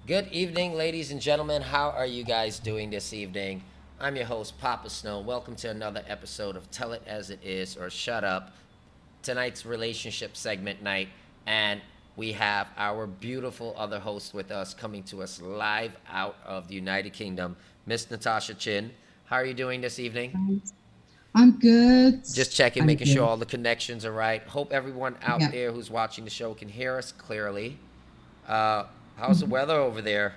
Good evening, ladies and gentlemen. How are you guys doing this evening? I'm your host, Papa Snow. Welcome to another episode of Tell It As It Is or Shut Up. Tonight's relationship segment night, and we have our beautiful other host with us coming to us live out of the United Kingdom, Miss Natasha Chin. How are you doing this evening? Right. I'm good. Just checking, I'm making sure good. all the connections are right. Hope everyone out Yeah. there who's watching the show can hear us clearly. How's the weather over there?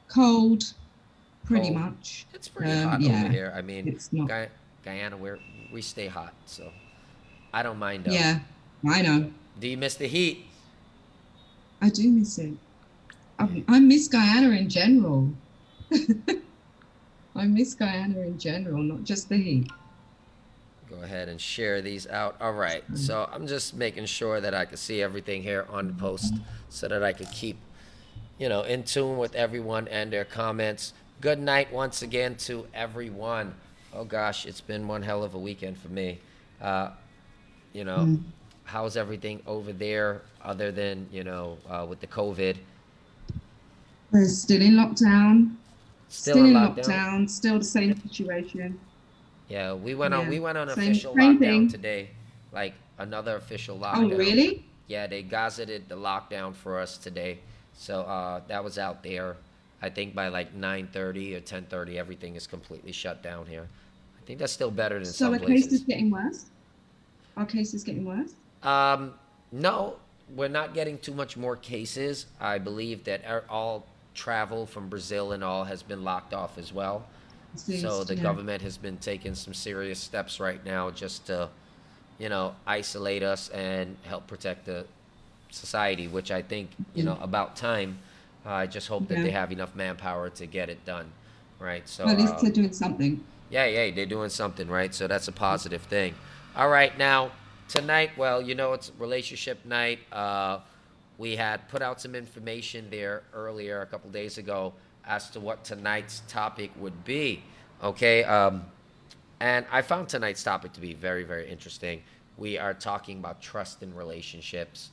Cold, pretty Cold. much. It's pretty hot over Yeah, here. I mean, it's not. Guyana, we stay hot, so I don't mind though. Yeah, I know. Do you miss the heat? I do miss it. Yeah. I miss Guyana in general. I miss Guyana in general, not just the heat. Go ahead and share these out. All right. So I'm just making sure that I can see everything here on the post so that I could keep, in tune with everyone and their comments. Good night once again to everyone. Oh gosh, it's been one hell of a weekend for me. Uh, you know, Mm. how's everything over there other than, with the COVID? We're still in lockdown. Still Still in in lockdown? lockdown. Still the same situation. Yeah, Yeah, we went on official same lockdown thing. today, like another official Oh, lockdown. really? Yeah, they gazetted the lockdown for us today, so that was out there. I think by like 9:30 or 10:30, everything is completely shut down here. I think that's still better than So some are cases places. getting worse? Are cases getting worse? Um, no, we're not getting too much more cases. I believe that all travel from Brazil and all has been locked off as well. So Ceased, the yeah. government has been taking some serious steps right now just to, isolate us and help protect the society, which I think, Mm. about time. I just hope that they Yeah. have enough manpower to get it done, right? So, Well, at least they're doing something. yeah, yeah, they're doing something, right? So that's a positive thing. All right, now tonight, well, it's relationship night. We had put out some information there earlier a couple days ago as to what tonight's topic would be. Okay, and I found tonight's topic to be very, very interesting. We are talking about trust in relationships.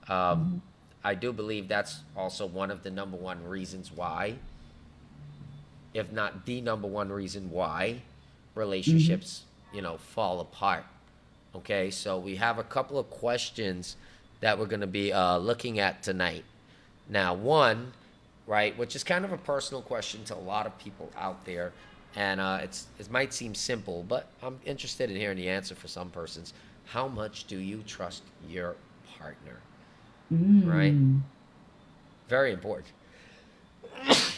Um, Mhm. I do believe that's also one of the number one reasons why, if not the number one reason why, Mhm. relationships, fall apart. Okay, so we have a couple of questions that we're going to be looking at tonight. Now, one, right, which is kind of a personal question to a lot of people out there, and it might seem simple, but I'm interested in hearing the answer for some persons. How much do you trust your partner? Right, Mm. very important.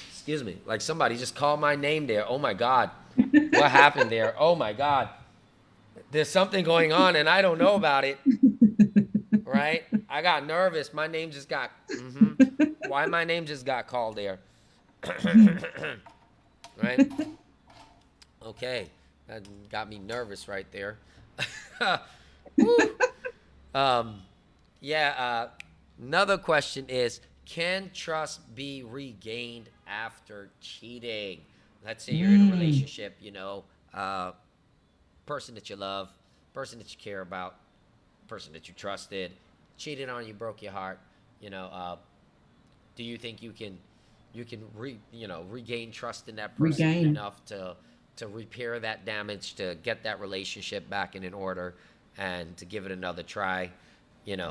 Excuse me, like somebody just called my name there. Oh my God, what happened there? Oh my God, there's something going on and I don't know about it. Right? I got nervous. My name just got. Why my name just got called there? Right? Okay, that got me nervous right there. Woo. Um, yeah. Another question is: can trust be regained after cheating? Let's say you're in a Mm. relationship. Uh, person that you love, person that you care about, person that you trusted, cheated on you, broke your heart. You know, do you think you can regain trust in that person Regain. enough to repair that damage, to get that relationship back in an order, and to give it another try?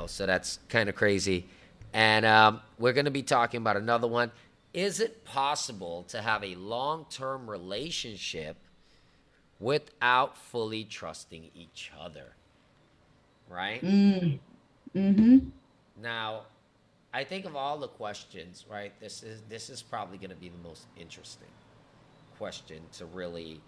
So that's kind of crazy. And we're going to be talking about another one. Is it possible to have a long-term relationship without fully trusting each other? Right Mm. Mm-hmm. now, I think of all the questions, right? This is probably going to be the most interesting question to really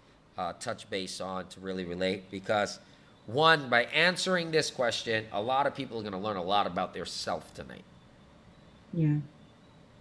touch base on, to really relate, because one, by answering this question, a lot of people are going to learn a lot about their self tonight. Yeah.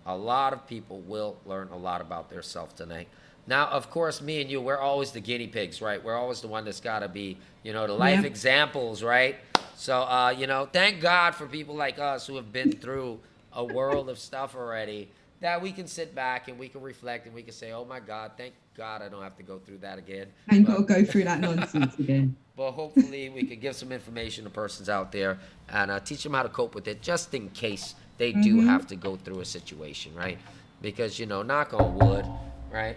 A lot of people will learn a lot about their self tonight. Now, of course, me and you, we're always the guinea pigs, right? We're always the one that's got to be, the life Yeah. examples, right? So, thank God for people like us who have been through a world of stuff already, that we can sit back and we can reflect and we can say, oh my God, thank God, I don't have to go through that again. Ain't got to But go through that nonsense again. but hopefully we can give some information to persons out there and teach them how to cope with it, just in case they do Mm-hmm. have to go through a situation, right? Because knock on wood, right?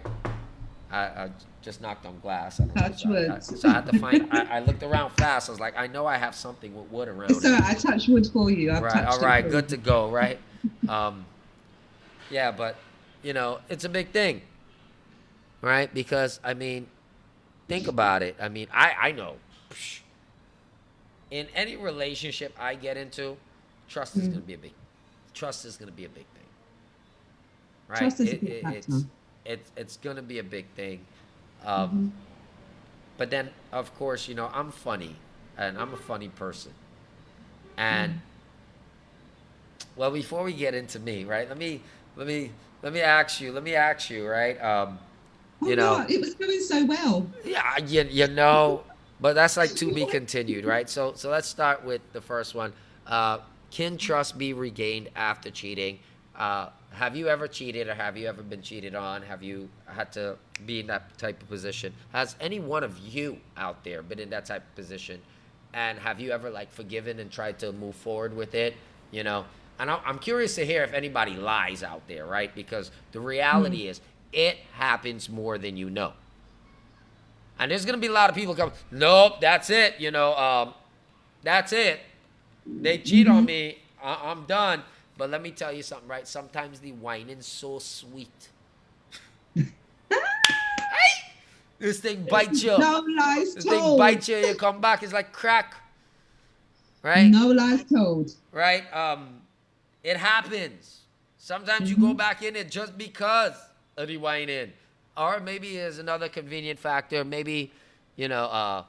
I just knocked on glass. I don't know. Touch wood. So I had to find. I looked around fast. I was like, I know I have something with wood around So it. I touched wood for you. I've Right. All touched it right. for Good you. to go. Right. Um, yeah, but it's a big thing, right? Because I mean, think about it. I mean, I know. In any relationship I get into, trust is Mm. going to be a big. Trust is going to be a big thing, right? Trust is a big factor. It's going to be a big thing. Um, Mm-hmm. but then, of course, I'm funny, and I'm a funny person. And Mm. well, before we get into me, right? Let me let me ask you. Let me ask you, right? Oh You know, no, it was going so well. yeah, but that's like to be continued, right? So let's start with the first one. Uh, can trust be regained after cheating? Have you ever cheated, or have you ever been cheated on? Have you had to be in that type of position? Has any one of you out there been in that type of position? And have you ever like forgiven and tried to move forward with it? You know, and I'm curious to hear if anybody lies out there, right? Because the Mm. reality is, it happens more than you know. And there's gonna be a lot of people come, nope, that's it. That's it. They cheat on Mm-hmm. me. I'm done. But let me tell you something, right? Sometimes the whining's so sweet. Hey, this thing bites you. No lies This thing told. bites you. You come back. It's like crack, right? No lies told. Right. It happens. Sometimes you go Mm-hmm. back in it just because of the whining, or maybe there's another convenient factor. Maybe, you know, uh,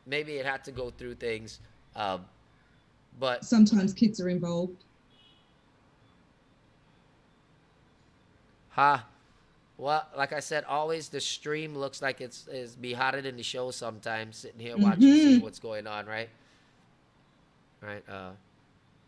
maybe it had to go through things. Um, but Sometimes kids are involved. ha, well, like I said, always the stream looks like it's is be hotter than the show. Sometimes sitting here watching, seeing Mm-hmm. what's going on, right? Right.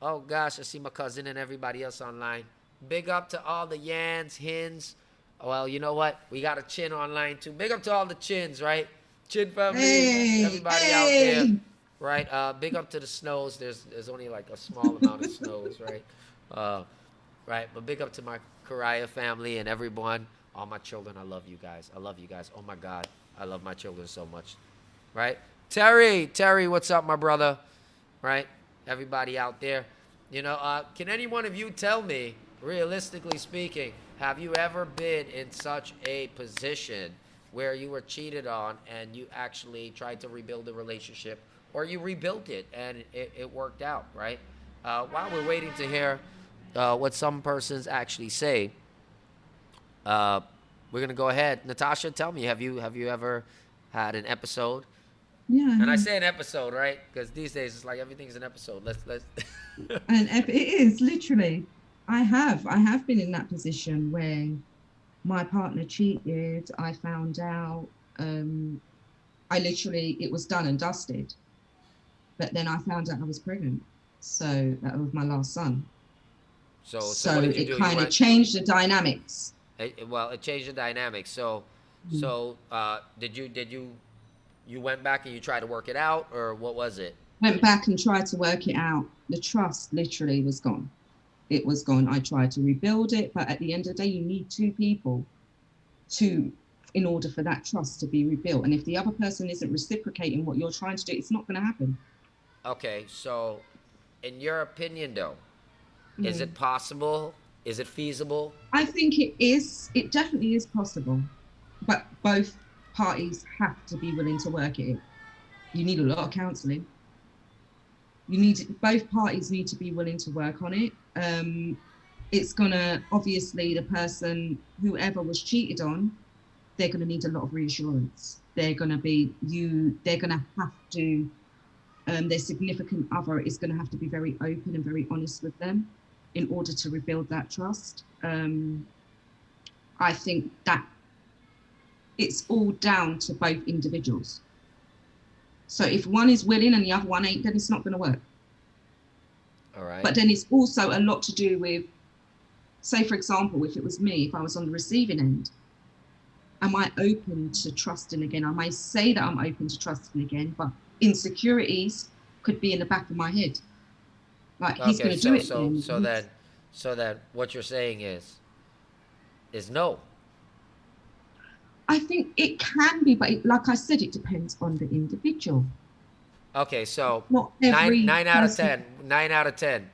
Oh gosh, I see my cousin and everybody else online. Big up to all the Yans, Hins. Well, you know what? We got a Chin online too. Big up to all the Chins, right? Chin family, Hey, everybody out there, hey. right? Big up to the Snows. There's only like a small amount of Snows, right? Uh, right. But big up to my Karaya family and everyone. All my children, I love you guys. I love you guys. Oh my God, I love my children so much, right? Terry, what's up, my brother? Right? Everybody out there. Can any one of you tell me, realistically speaking, have you ever been in such a position where you were cheated on and you actually tried to rebuild the relationship, or you rebuilt it and it worked out, right? While we're waiting to hear what some persons actually say, uh, we're gonna go ahead. Natasha, tell me, have you ever had an episode? Yeah, I And I have. say an episode, right? Because these days it's like everything's an episode. Let's. And it is literally. I have been in that position where my partner cheated. I found out. Um, I literally, it was done and dusted. But then I found out I was pregnant. So that was my last son. So So what did you it do? You kind of went. changed the dynamics. Well, it changed the dynamic. So, Mm. so did you went back and you tried to work it out, or what was it? Went back and tried to work it out. The trust literally was gone. It was gone. I tried to rebuild it, but at the end of the day, you need two people to in order for that trust to be rebuilt. And if the other person isn't reciprocating what you're trying to do, it's not going to happen. Okay, so in your opinion, though, is it Mm. possible? Is it feasible? I think it is. It definitely is possible, but both parties have to be willing to work it. You need a lot of counselling. You need both parties need to be willing to work on it. It's gonna obviously the person whoever was cheated on, they're gonna need a lot of reassurance. They're gonna be you. They're gonna have to. Their significant other is going to have to be very open and very honest with them in order to rebuild that trust. I think that it's all down to both individuals. So if one is willing and the other one ain't, then it's not going to work. All right. But then it's also a lot to do with, say, for example, if it was me, if I was on the receiving end, am I open to trusting again? I may say that I'm open to trusting again, but insecurities could be in the back of my head. Like he's Okay, going to do so it so again. so then so then what you're saying is no. I think it can be, but like I said, it depends on the individual. Okay, so Not nine every nine out of person. ten. 9 out of 10.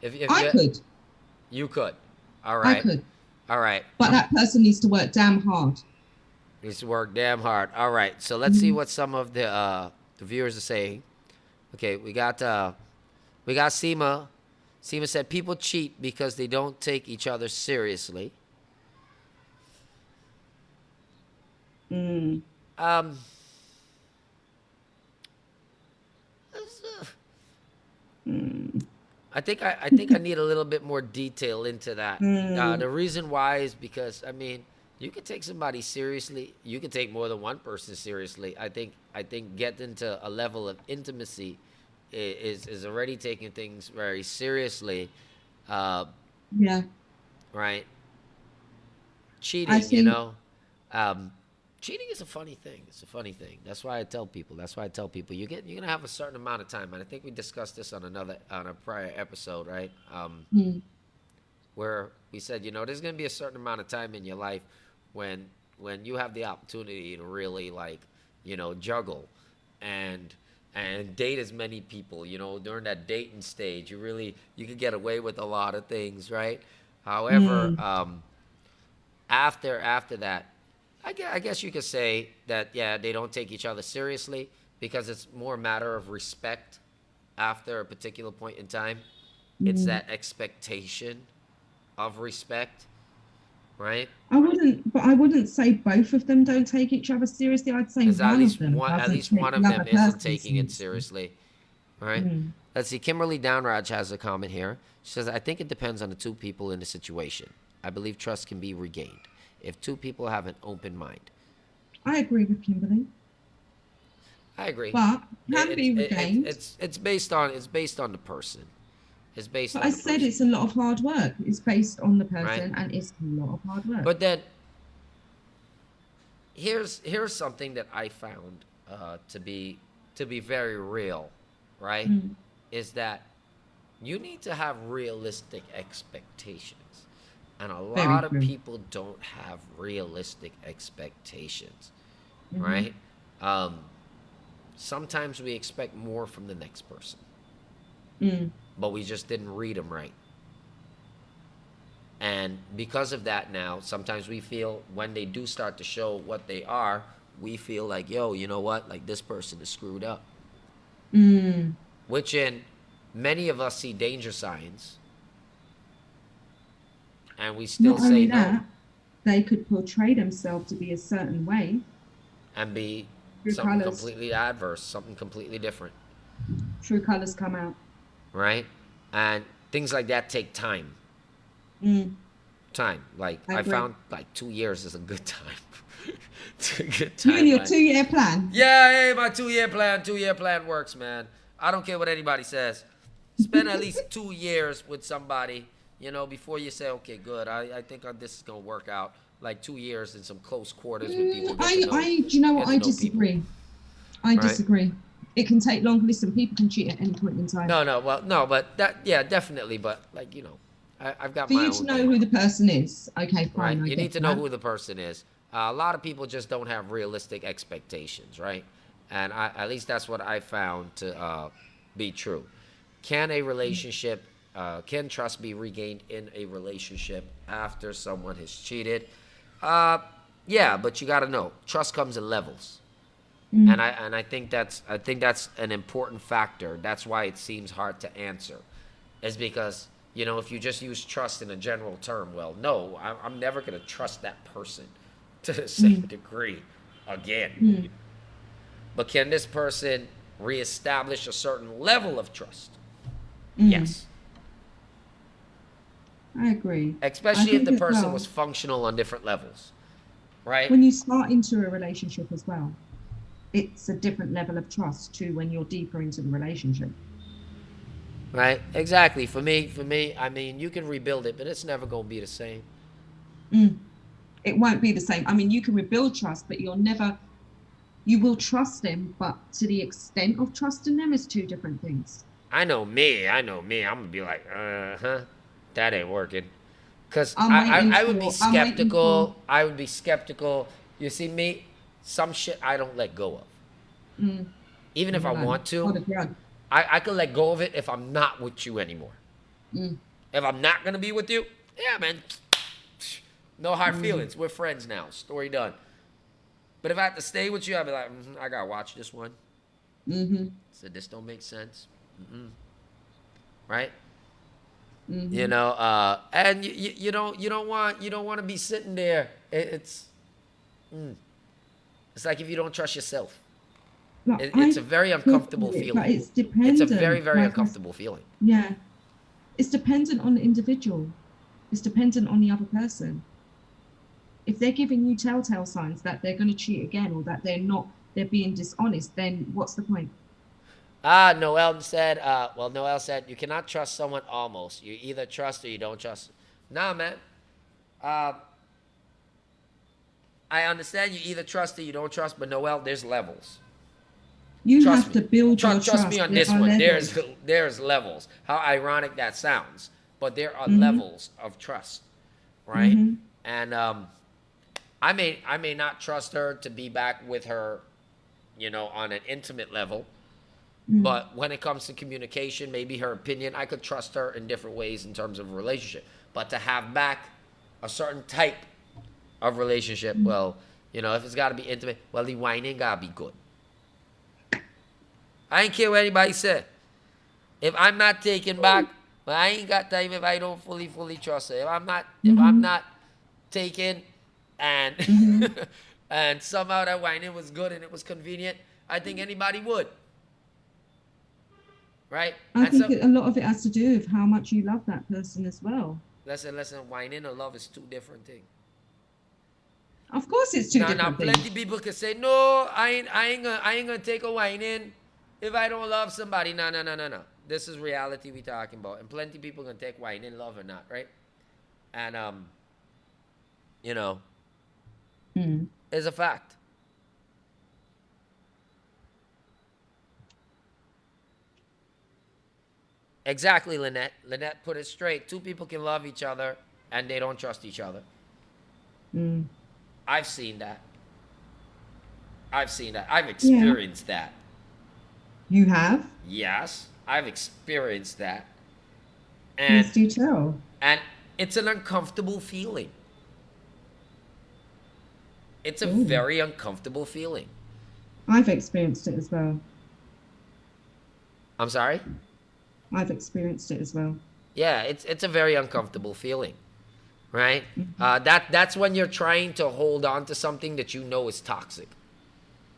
If I you could, you could. All I right. could, All right. but that person needs to work damn hard. Needs to work damn hard. All right. So let's see Mm, what some of the viewers are saying. Okay, we got Seema. Seema said people cheat because they don't take each other seriously. mm, Um, mm, I think I need a little bit more detail into that. mm. The reason why is because I mean you can take somebody seriously. You can take more than one person seriously. I think getting to a level of intimacy is already taking things very seriously, uh, Yeah, right? I Cheating, think. um, cheating is a funny thing. It's a funny thing. That's why I tell people. You're gonna have a certain amount of time, and I think we discussed this on a prior episode, right? Mm, Where we said, there's gonna be a certain amount of time in your life when when you have the opportunity to really like, juggle and date as many people. During that dating stage, you could get away with a lot of things, right? However, mm. after that, I guess you could say that yeah, they don't take each other seriously because it's more a matter of respect after a particular point in time. It's Mm. that expectation of respect, right? I wouldn't say both of them don't take each other seriously. I'd say Is at one of least them one at doesn't least take one the of them other isn't person taking it seriously. seriously, right? Mm. Let's see. Kimberly Downraj has a comment here. She says, "I think it depends on the two people in the situation. I believe trust can be regained if two people have an open mind." I agree with Kimberly, I agree. but can It's be it, it, regained. it's based on the person. It's based But I on the said person, it's a lot of hard work. It's based on the right? person, and it's a lot of hard work. But then here's something that I found to be very real, right? Mm. Is that you need to have realistic expectations, and a Very lot of true. people don't have realistic expectations, Hmm. right? Um, Sometimes we expect more from the next person, Mm. but we just didn't read them right. And because of that, now sometimes we feel when they do start to show what they are, we feel like, yo, you know what? Like this person is screwed up. Mm. Which in many of us see danger signs and we still Not say only no that, they could portray themselves to be a certain way. and be True something colors, completely adverse, something completely different, true colors come out. right? And things like that take time. Mm. Time. Like I I agree. found like 2 years is a good time. It's a good You and your timeline. 2-year plan. Yeah, hey, my 2-year plan works, man. I don't care what anybody says. Spend at least 2 years with somebody, before you say, okay, good. I think this is gonna work out. Like 2 years in some close quarters with people, Do you know what? get to I know people, disagree. I right? disagree. It can take longer. Listen, people can cheat at any point in time. No, no, well, no, but that, yeah, definitely, but like, I've got For my you to own know thing, who the person is, okay, right? fine, I You need get to know that. who the person is. A lot of people just don't have realistic expectations, right? And at least that's what I found to be true. Can a relationship, can trust be regained in a relationship after someone has cheated? Uh, yeah, but you got to know trust comes in levels, and Mm, I think that's an important factor. That's why it seems hard to answer, is because if you just use trust in a general term, well, no, I'm never gonna trust that person to the same mm, degree again. mm, But can this person reestablish a certain level of trust? mm. Yes. I agree. I Especially if think the as person was well, functional on different levels, right? when you start into a relationship as well, it's a different level of trust to when you're deeper into the relationship. Right? Exactly. For me, I mean, you can rebuild it, but it's never gonna be the same. Mm. It won't be the same. I mean, you can rebuild trust, but you will trust them, but to the extent of trusting them is two different things. I know me. I know me. I'm gonna be like, that ain't working. Cause I'm waiting I would be for, I'm waiting for, skeptical. I would be skeptical. You see me, some shit I don't let go of. mm, Even if I no, want to, hold a drug. I could let go of it if I'm not with you anymore. Mm, If I'm not gonna be with you, yeah, man, no hard mm, feelings. We're friends now. Story done. But if I have to stay with you, I'd be like, I gotta watch this one. mm-hmm, So this don't make sense, right? You mm-hmm. know, and you don't want to be sitting there. It's like if you don't trust yourself. But It's I a very could uncomfortable do it, but feeling. it's It's a very dependent. very uncomfortable feeling. Yeah, it's dependent on the individual. It's dependent on the other person. If they're giving you telltale signs that they're going to cheat again or that they're being dishonest, then what's the point? Noel said. Noel said you cannot trust someone almost. You either trust or you don't trust. Nah, man. Uh, I understand you either trust or you don't trust, but Noel, there's levels. You Trust have me. to build your Trust me trust. on There this are one. levels. There's levels. How ironic that sounds, but there are Mm-hmm, levels of trust, right? mm-hmm, And I may not trust her to be back with her, on an intimate level. mm. But when it comes to communication, maybe her opinion, I could trust her in different ways in terms of relationship. But to have back a certain type of relationship, Mm. well, if it's got to be intimate, well, the whining got to be good. I ain't care what anybody said. If I'm not taken back, well, I ain't got time if I don't fully trust her. If I'm Mm-hmm, not taken and mm-hmm. and somehow that whining was good and it was convenient, I think anybody would, right? I And think so a lot of it has to do with how much you love that person as well. listen, whining and love is two different things. Of course, it's two Now, different plenty things. people could say, no, I ain't gonna take a whining if I don't love somebody. No, no, no, no, no. This is reality we talking about, and plenty people gonna take whining, love or not, right? And you know, Mm. is a fact. Exactly, Lynette. Lynette put it straight. Two people can love each other and they don't trust each other. Mm. I've seen that. I've seen that. I've Yeah, experienced that. you have. Yes, I've experienced that. And Please do tell. and it's an uncomfortable feeling. It's a Oh, very uncomfortable feeling. I've experienced it as well. I'm sorry? I've experienced it as well. Yeah, it's a very uncomfortable feeling, right? Mhm. That's when you're trying to hold on to something that you know is toxic.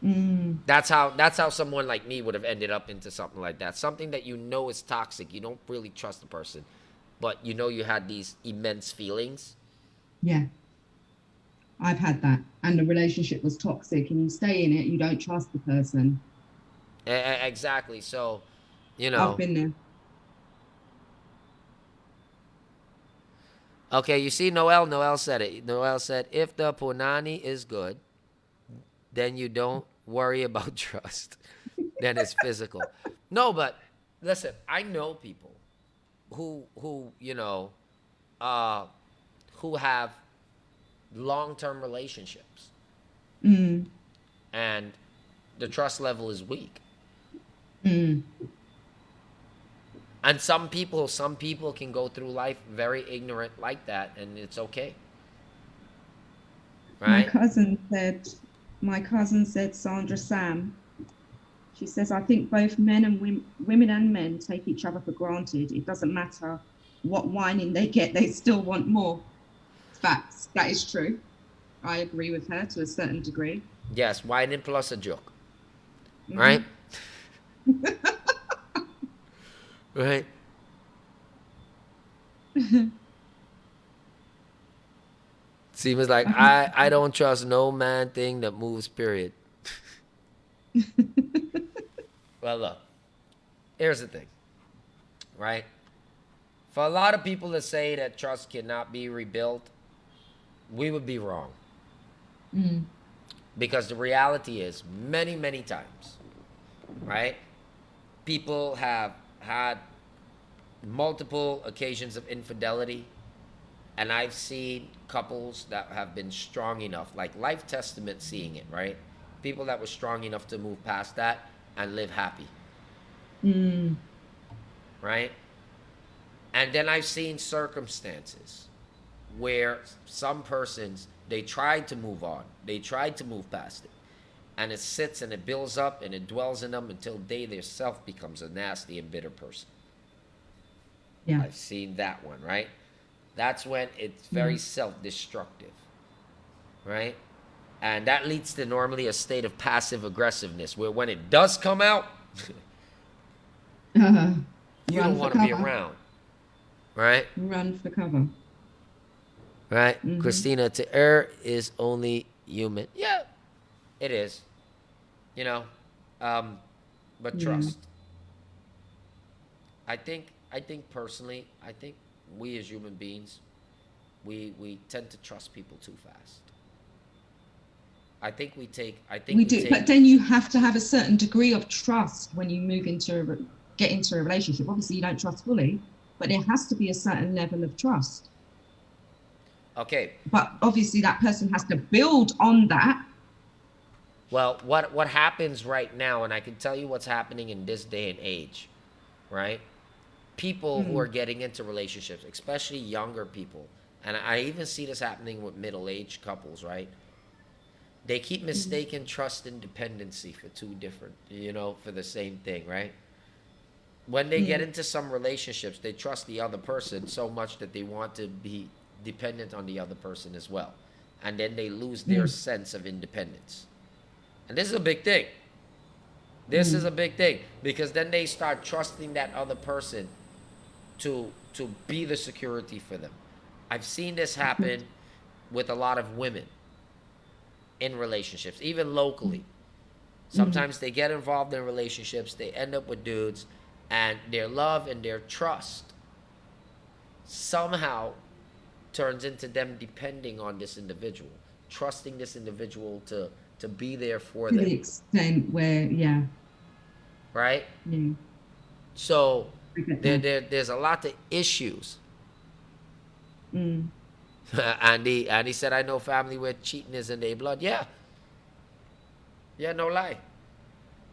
Mm. That's how someone like me would have ended up into something like that. Something that you know is toxic. You don't really trust the person, but you know you had these immense feelings. Yeah, I've had that. And the relationship was toxic, and you stay in it, you don't trust the person. Exactly. So, you I've know, been there. okay, you see Noel said it. Noel said if the punani is good, then you don't worry about trust. Then it's physical. No, but listen, I know people who uh who have long-term relationships Mm. and the trust level is weak. Mm. And some people can go through life very ignorant like that and it's okay. My Right? cousin said, my cousin said, Sandra Sam, she says, I think both men and women and men take each other for granted. It doesn't matter what whining they get, they still want more. Facts. That is true. I agree with her to a certain degree. Yes, whining plus a joke. Right? Hmm. Right? Seems like I don't trust no man thing that moves, period. Well, look, here's the thing, right? For a lot of people to say that trust cannot be rebuilt, we would be wrong. Mm. Because the reality is, many, many times, right? People have had multiple occasions of infidelity, and I've seen couples that have been strong enough, like Life Testament seeing it, right? People that were strong enough to move past that and live happy, Mm. right? And then I've seen circumstances where some persons, they tried to move on, they tried to move past it, and it sits and it builds up and it dwells in them until they themselves becomes a nasty and bitter person. Yeah. I've seen that one, right? That's when it's Yeah. very self-destructive, right? And that leads to normally a state of passive aggressiveness where when it does come out, you Run don't for want to be cover. around, right? Run for cover. Right? Hmm. Christina, to err is only human. Yeah, it is. You know, um, but Yeah. trust. I think personally, I think we as human beings, we tend to trust people too fast. I think We we do, take but then you have to have a certain degree of trust when you move into get into a relationship. Obviously, you don't trust fully, but there has to be a certain level of trust. okay. But obviously, that person has to build on that. Well, what happens right now, and I can tell you what's happening in this day and age, right? People who are Mm. getting into relationships, especially younger people, and I even see this happening with middle-aged couples, right? They keep Mm. mistaking trust and dependency for two different, for the same thing, right? When they get Mm. into some relationships, they trust the other person so much that they want to be dependent on the other person as well. And then they lose their Mm. sense of independence. And this is a big thing. This is Mm. a big thing because then they start trusting that other person to be the security for them. I've seen this happen with a lot of women in relationships, even locally. Mm. Sometimes they get involved in relationships, they end up with dudes, and their love and their trust somehow turns into them depending on this individual, trusting this individual to be there for To them, the extent where, yeah, right? yeah, So I get that. there's a lot of issues. Mm. Andy said, I know family where cheating is in their blood. Yeah, yeah, no lie.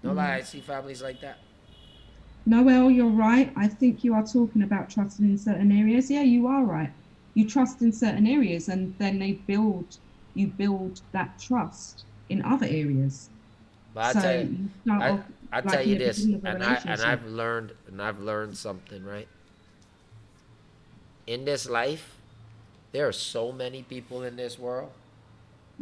No lie, Mm. I see families like that. Noel, you're right. I think you are talking about trusting in certain areas. Yeah, you are right. You trust in certain areas, and then you build that trust in other areas. But I So tell you, you start I off I tell like in you the this, beginning of a and relationship. I've learned something, right? In this life, there are so many people in this world.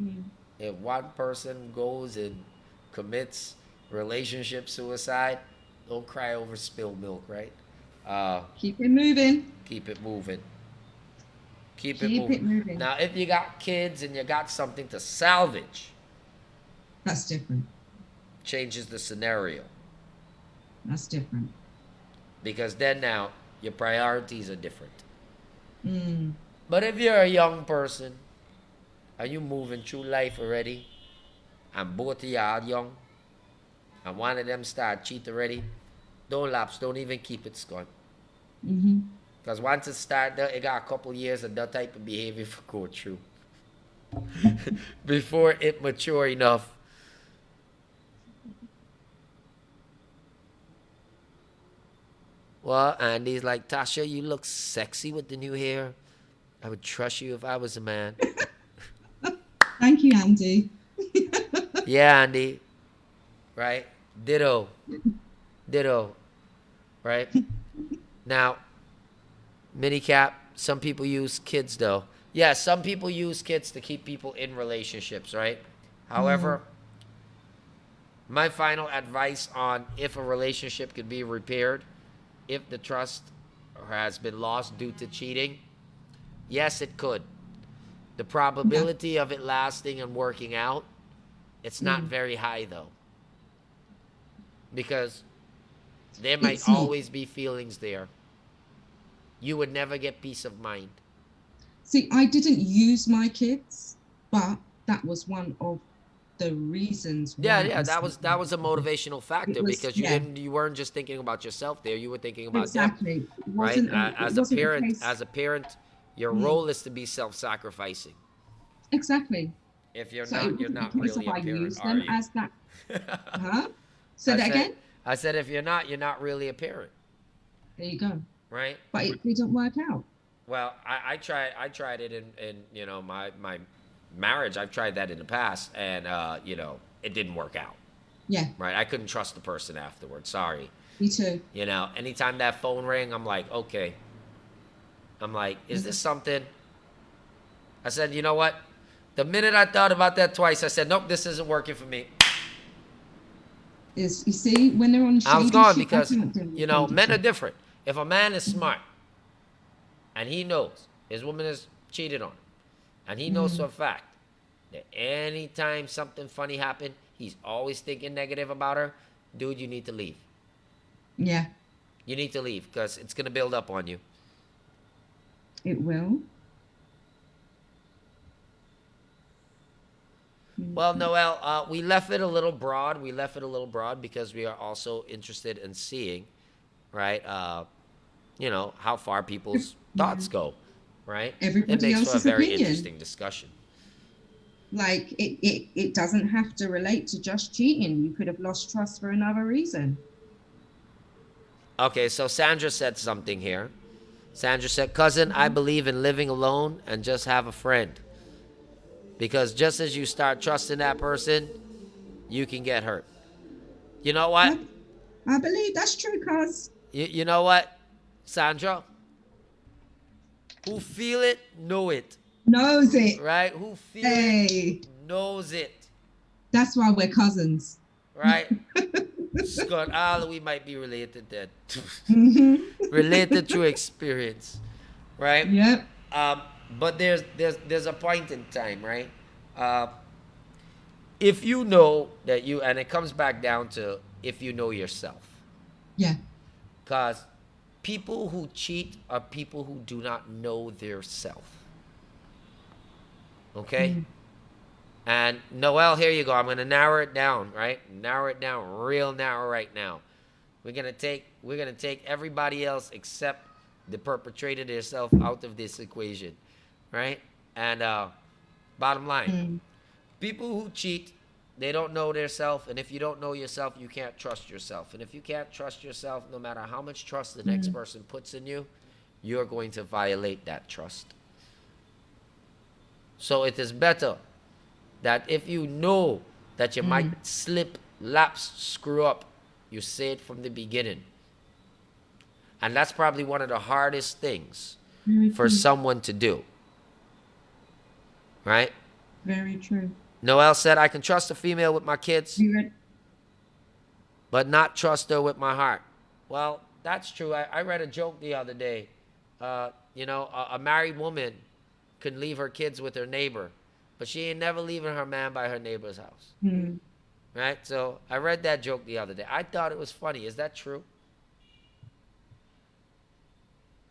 Mm. If one person goes and commits relationship suicide, don't cry over spilled milk, right? Uh, Keep it moving. keep it moving. Keep it Keep moving. it moving. Now, if you got kids and you got something to salvage, That's different. changes the scenario. That's different. Because then now your priorities are different. Mm. But if you're a young person and you moving through life already, and both of you are young, and one of them start cheat already, don't lapse, don't even keep it going. Hmm. Because once it start, it got a couple years of that type of behavior to go through before it mature enough. Well, Andy's like, Tasha, you look sexy with the new hair. I would trust you if I was a man. Thank you, Andy. Yeah, Andy. Right? Ditto. Ditto. Right? Now, minicap, some people use kids though. Yeah, some people use kids to keep people in relationships, right? Mm. However, my final advice on if a relationship could be repaired, if the trust has been lost due to cheating, yes, it could. The Yeah. probability of it lasting and working out, it's not Mm. very high though, because there might It's not. always be feelings there. You would never get peace of mind. See, I didn't use my kids, but that was one of the reasons Yeah, why yeah, I that was a started. motivational It factor was, because yeah, you weren't just thinking about yourself there, you were thinking about them, exactly. right? It wasn't a case. As a parent, your Mm, role is to be self-sacrificing. exactly. If you're So it not, you're wasn't a not case of really a I parent, used are them you? as that. Huh? Say I that said, again. I said, if you're not really a parent, There you go. right? But it didn't work out. Well, I tried it in my marriage. I've tried that in the past, and it didn't work out, Yeah, right? I couldn't trust the person afterwards. Sorry, me too. anytime that phone rang, I'm like, okay. I'm like, is this something? I said, you know what? The minute I thought about that twice, I said, nope, this isn't working for me. Is you see when they're on I was gone leadership, I because, can't do men are leadership. different. If a man is smart and he knows his woman is cheated on, and he knows for a Mm, fact that anytime something funny happened, he's always thinking negative about her, dude, you need to leave. yeah, You need to leave because it's going to build up on you. it will. Well, Mm, Noel, we left it a little broad. We left it a little broad because we are also interested in seeing, right, how far people's yeah, thoughts go, right? It everybody makes for a else's very opinion. interesting discussion. Like it doesn't have to relate to just cheating. You could have lost trust for another reason. Okay, so Sandra said something here. Sandra said, cousin, I Mhm. believe in living alone and just have a friend. Because just as you start trusting that person, you can get hurt. You know what? I, I believe that's true, cuz You know what, Sandra? Who feel it, know it. knows it. Right? Who feel it, Hey, knows it. that's why we're cousins. Right? Scott, we might be related then. Hmm. Related through experience. Right? Yep. Um, but there's a point in time, right? Uh, if you know that and it comes back down to if you know yourself. Yeah. Because people who cheat are people who do not know their self. Okay? Mm. And Noel, here you go. I'm gonna narrow it down, right? Narrow it down real narrow right now. We're gonna take everybody else except the perpetrator themselves out of this equation, right? And bottom line, Mm. people who cheat, they don't know their self, and if you don't know yourself, you can't trust yourself. And if you can't trust yourself, no matter how much trust the next Mm. person puts in you, you're going to violate that trust. So it is better that if you know that you might Mm. slip, lapse, screw up, you say it from the beginning. And that's probably one of the hardest things Very for true. someone to do, right? Very true. Noel said, I can trust a female with my kids, You read? but not trust her with my heart. Well, that's true. I read a joke the other day. A married woman can leave her kids with her neighbor, but she ain't never leaving her man by her neighbor's house. Mm. Right? So I read that joke the other day. I thought it was funny. Is that true?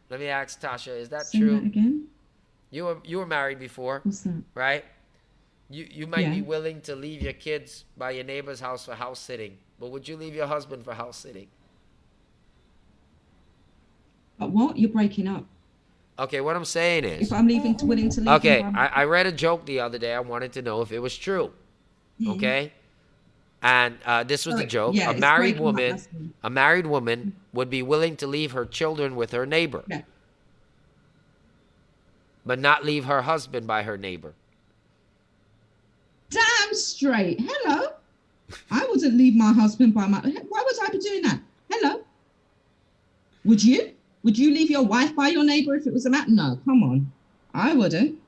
Let me ask Tasha, is that Say that true? again. You were married before, What's that? right? You might Yeah. be willing to leave your kids by your neighbor's house for house sitting, but would you leave your husband for house sitting? But what? You're breaking up. Okay, what I'm saying If is, I'm willing to leave him okay, by. I read a joke the other day. I wanted to know if it was true. Mm. Okay, and this was the Sorry. joke: Yeah, it's breaking up. That's me. a married woman would be willing to leave her children with her neighbor, Yeah. but not leave her husband by her neighbor. Damn straight. Hello. I wouldn't leave my husband by my. Why would I be doing that? Hello. Would you? Would you leave your wife by your neighbor if it was a matter? No, come on. I wouldn't.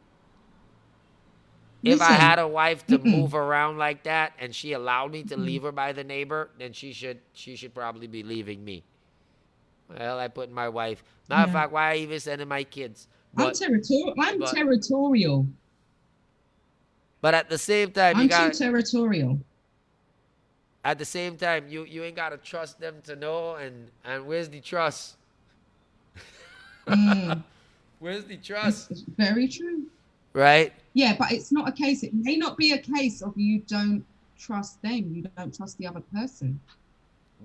If I Listen. had a wife to Mm-mm. move around like that and she allowed me to leave her by the neighbor, then she should probably be leaving me. Well, I put my wife. Matter of Yeah. fact, why I even sending my kids? I'm But territorial. I'm but territorial. but at the same time, you I'm too got territorial. at the same time you ain't gotta trust them to know, and where's the trust? Mm. Where's the trust? It's very true. Right? Yeah, but it's not a case. It may not be a case of you don't trust them. You don't trust the other person.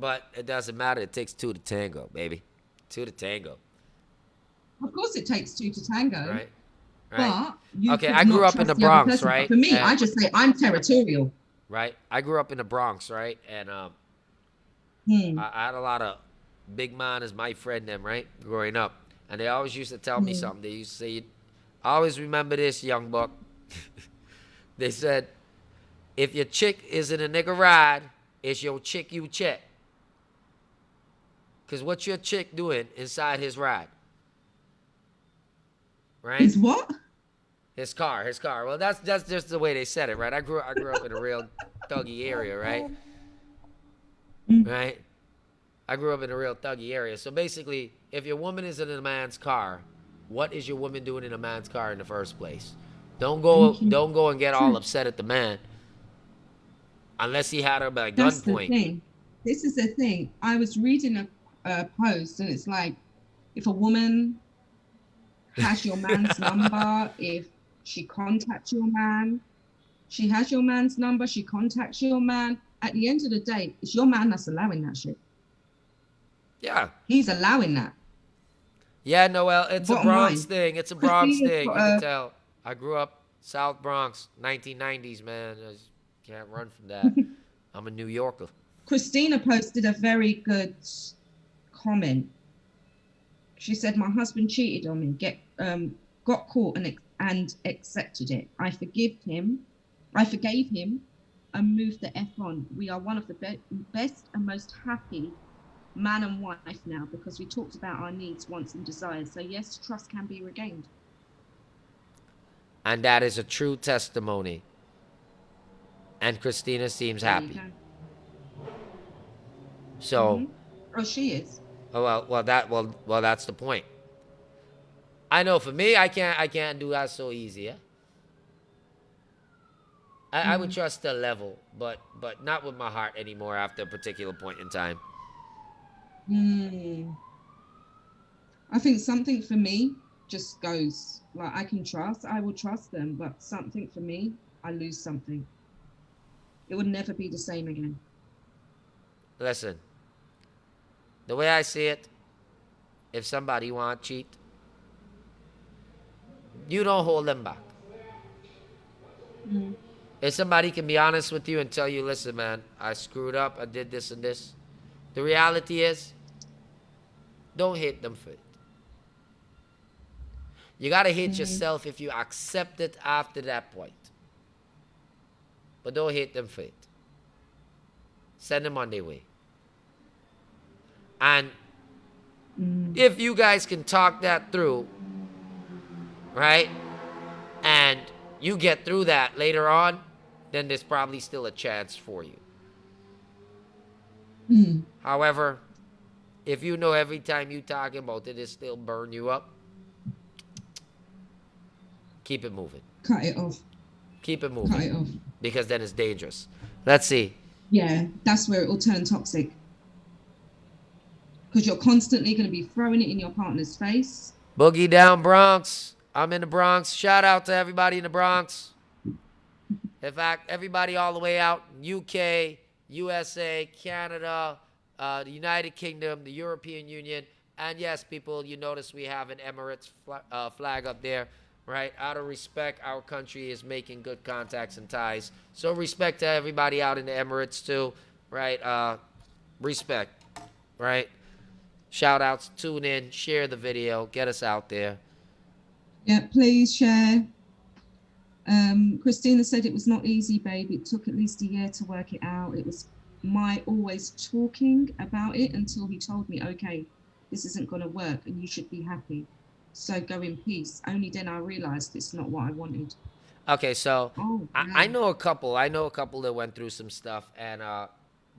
But it doesn't matter. It takes two to tango, baby. Two to tango. Of course, it takes two to tango, Right? Right? but you Okay, could I grew not up in the trust the other Bronx, person. But right? for me, And I just say I'm territorial. right? I grew up in the Bronx, right? And Hmm. I had a lot of big man as my friend them, right? Growing up. And they always used to tell me Hmm. something. They used to say, always remember this, young buck. They said, if your chick isn't a nigga ride, it's your chick you check. Because what's your chick doing inside his ride? Right? Is what? His car, his car. Well, that's just the way they said it, right? I grew up in a real thuggy area, right? Mm. Right? I grew up in a real thuggy area. So basically, if your woman is in a man's car, what is your woman doing in a man's car in the first place? Thank you. Don't go and get all True. upset at the man unless he had her by That's the gunpoint. thing. This is the thing. I was reading a post, and it's like, if a woman has your man's number, if she contacts your man, she has your man's number, she contacts your man. At the end of the day, it's your man that's allowing that shit. Yeah. He's allowing that. Yeah, Noel, it's a Bottom Bronx line, thing. It's a Bronx Christina's thing. got You can a tell. I grew up South Bronx, 1990s, man. I just can't run from that. I'm a New Yorker. Christina posted a very good comment. She said, "My husband cheated on me. Got caught and accepted it. I forgive him. I forgave him, and moved the f on. We are one of the best and most happy man and wife now because we talked about our needs, wants, and desires. So yes, trust can be regained." And that is a true testimony. And Christina seems There you happy. go. So, Oh, she is. well, that's the point. I know for me, I can't do that so easy. Yeah? I would Mm. trust a level, but not with my heart anymore after a particular point in time. Mm. I think something for me just goes like I will trust them, but something for me, I lose something. It would never be the same again. Listen, the way I see it, if somebody want to cheat, you don't hold them back. Mm. If somebody can be honest with you and tell you, listen, man, I screwed up, I did this and this, the reality is, don't hate them for it. You gotta hate Mm. yourself if you accept it after that point. But don't hate them for it. Send them on their way. And Mm. if you guys can talk that through, right? And you get through that later on, then there's probably still a chance for you. Mm. However, if you know every time you talk about it, it still burn you up, keep it moving. Cut it off. Keep it Cut moving. it off. Because then it's dangerous. Let's see. Yeah, that's where it will turn toxic. Because you're constantly going to be throwing it in your partner's face. Boogie down Bronx. I'm in the Bronx. Shout out to everybody in the Bronx. In fact, everybody all the way out in UK, USA, Canada, the United Kingdom, the European Union. And yes, people, you notice we have an Emirates flag up there, right? Out of respect, our country is making good contacts and ties. So respect to everybody out in the Emirates too, right? Respect, right? Shout outs, tune in, share the video, get us out there. Yeah, please share. Christina said it was not easy, babe. It took at least a year to work it out. It was my always talking about it until he told me, okay, this isn't going to work and you should be happy. So go in peace. Only then I realized it's not what I wanted. Okay, so Oh, I wow. know a couple. I know a couple that went through some stuff, and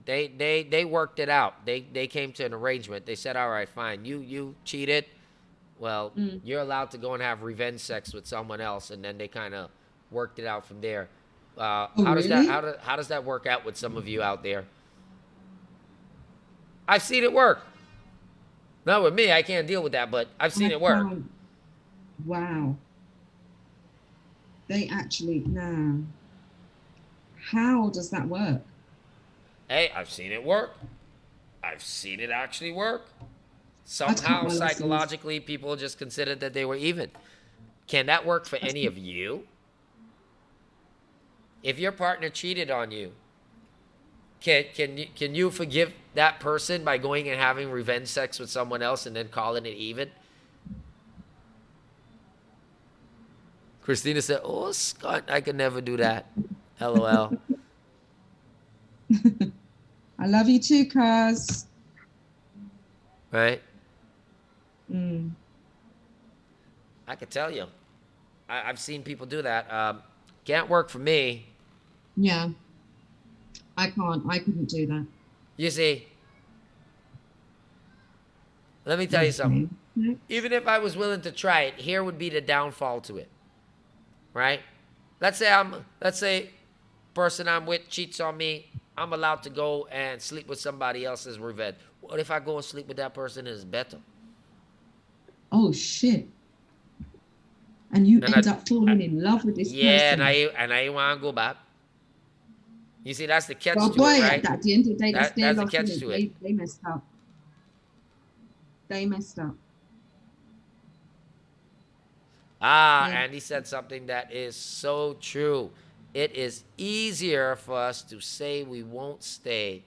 they worked it out. They came to an arrangement. They said, all right, fine. You cheated. Well, Mm. you're allowed to go and have revenge sex with someone else, and then they kind of worked it out from there. Oh, How does that really? how does that work out with some of you out there? I've seen it work. Not with me. I can't deal with that, but I've seen I it work. can't. Wow. They actually, nah. How does that work? Hey, I've seen it work. I've seen it actually work. I'd cut Somehow, my losses. psychologically, people just considered that they were even. Can that work for That's, any of you? If your partner cheated on you, can you forgive that person by going and having revenge sex with someone else and then calling it even? Christina said, "Oh, Scott, I could never do that." LOL. I love you too, cuz. Right? Mm, I could tell you. I've seen people do that. Can't work for me. yeah, I can't. I couldn't do that. You see, let me tell you something. Okay. Next. Even if I was willing to try it, here would be the downfall to it. Right? Let's say person I'm with cheats on me. I'm allowed to go and sleep with somebody else's revenge. What if I go and sleep with that person and it's better? Oh shit. And you And end I, up falling in love with this yeah, and person. I want to go back. You see, that's the catch Well, to it, boy, right? at the end of the day, that's their That's the loss, isn't catch it? to it. They messed up. They messed up. Ah, They, Andy said something that is so true. It is easier for us to say we won't stay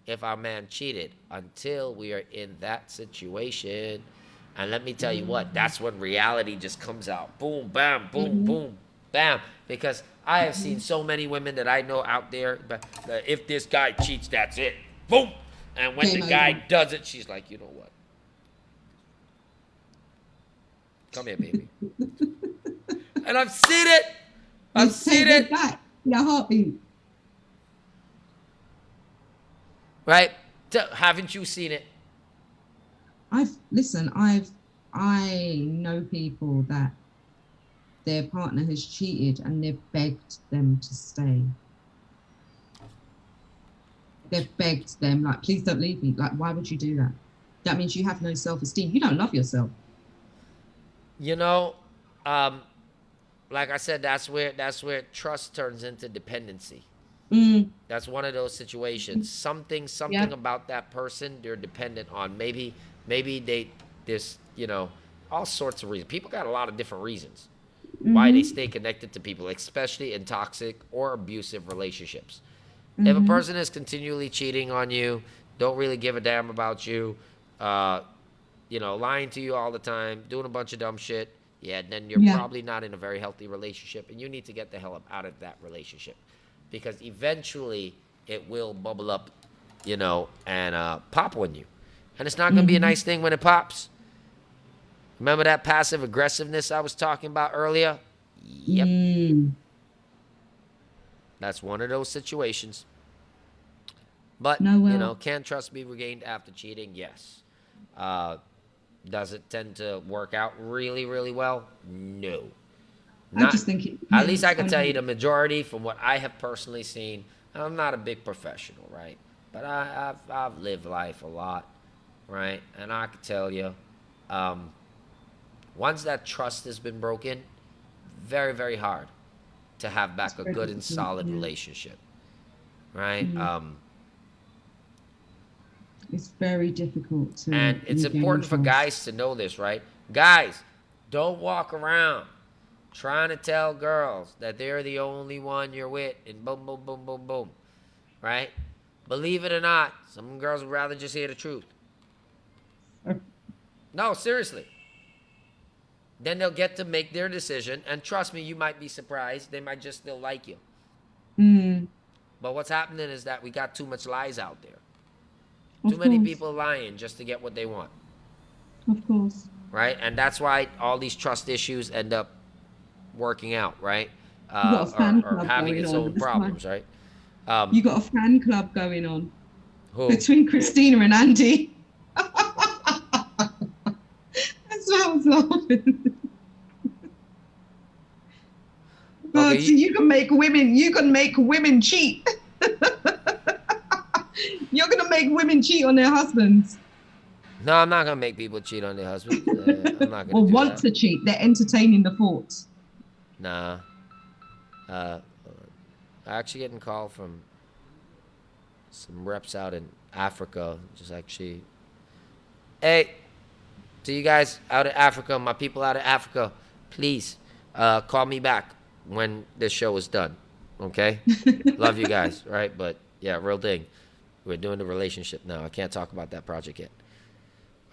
if our man cheated until we are in that situation. And let me tell you what, mm-hmm, that's when reality just comes out. Boom, bam, boom, mm-hmm, boom, bam. Because I have mm-hmm. seen so many women that I know out there, but if this guy cheats, that's it. Boom. And when the Game over. guy does it, she's like, you know what? Come here, baby. And I've seen it. I've They seen take it it. back. Your heartbeat. Right? Haven't you seen it? I know people that their partner has cheated and they've begged them to stay. They've begged them, like, please don't leave me. Like, why would you do that? That means you have no self-esteem. You don't love yourself. You know, um, like I said, that's where trust turns into dependency. Mm, That's one of those situations. Something yeah. about that person they're dependent on. Maybe they there's all sorts of reasons. People got a lot of different reasons why they Mm-hmm. stay connected to people, especially in toxic or abusive relationships. If a Mm-hmm. person is continually cheating on you, don't really give a damn about you, uh, lying to you all the time, doing a bunch of dumb shit, yeah, then you're Yeah. probably not in a very healthy relationship, and you need to get the hell up out of that relationship, because eventually it will bubble up, and pop on you, and it's not gonna be a Mm-hmm. nice thing when it pops. Remember that passive aggressiveness I was talking about earlier? Yep, Mm. that's one of those situations. But No, well, can trust be regained after cheating? Yes. Uh, Does it tend to work out really, really well? No. I Not, just think it at least depends I can on tell you you. the majority from what I have personally seen. I'm not a big professional, right? But I've lived life a lot, right? And I can tell you, um, once that trust has been broken, very, very hard to have It's back a very good and difficult. solid Yeah. relationship, right? Mm. It's very difficult to And it's regain important for trust. guys to know this, right? Guys, don't walk around trying to tell girls that they're the only one you're with and boom, boom, boom, boom, boom, right? Believe it or not, some girls would rather just hear the truth. No, seriously. Then they'll get to make their decision, and trust me, you might be surprised. They might just still like you. Mm. But what's happening is that we got too much lies out there. Too Of many course. people lying just to get what they want, Of course. right? And that's why all these trust issues end up working out, right? You got a fan Or club having going its on. own That's why. problems, right? Um, You got a fan club going on who? between Christina and Andy. That's why I was laughing. God, so Okay, you can make women cheat. You're gonna make women cheat on their husbands. No, I'm not gonna make people cheat on their husbands. I'm not gonna Or do want that. to cheat. They're entertaining the thought. Nah. Uh, I actually getting a call from some reps out in Africa. Just actually, hey, to you guys out of Africa, my people out of Africa, please call me back when this show is done. Okay? Love you guys, right? But yeah, real thing. We're doing the relationship now. I can't talk about that project yet.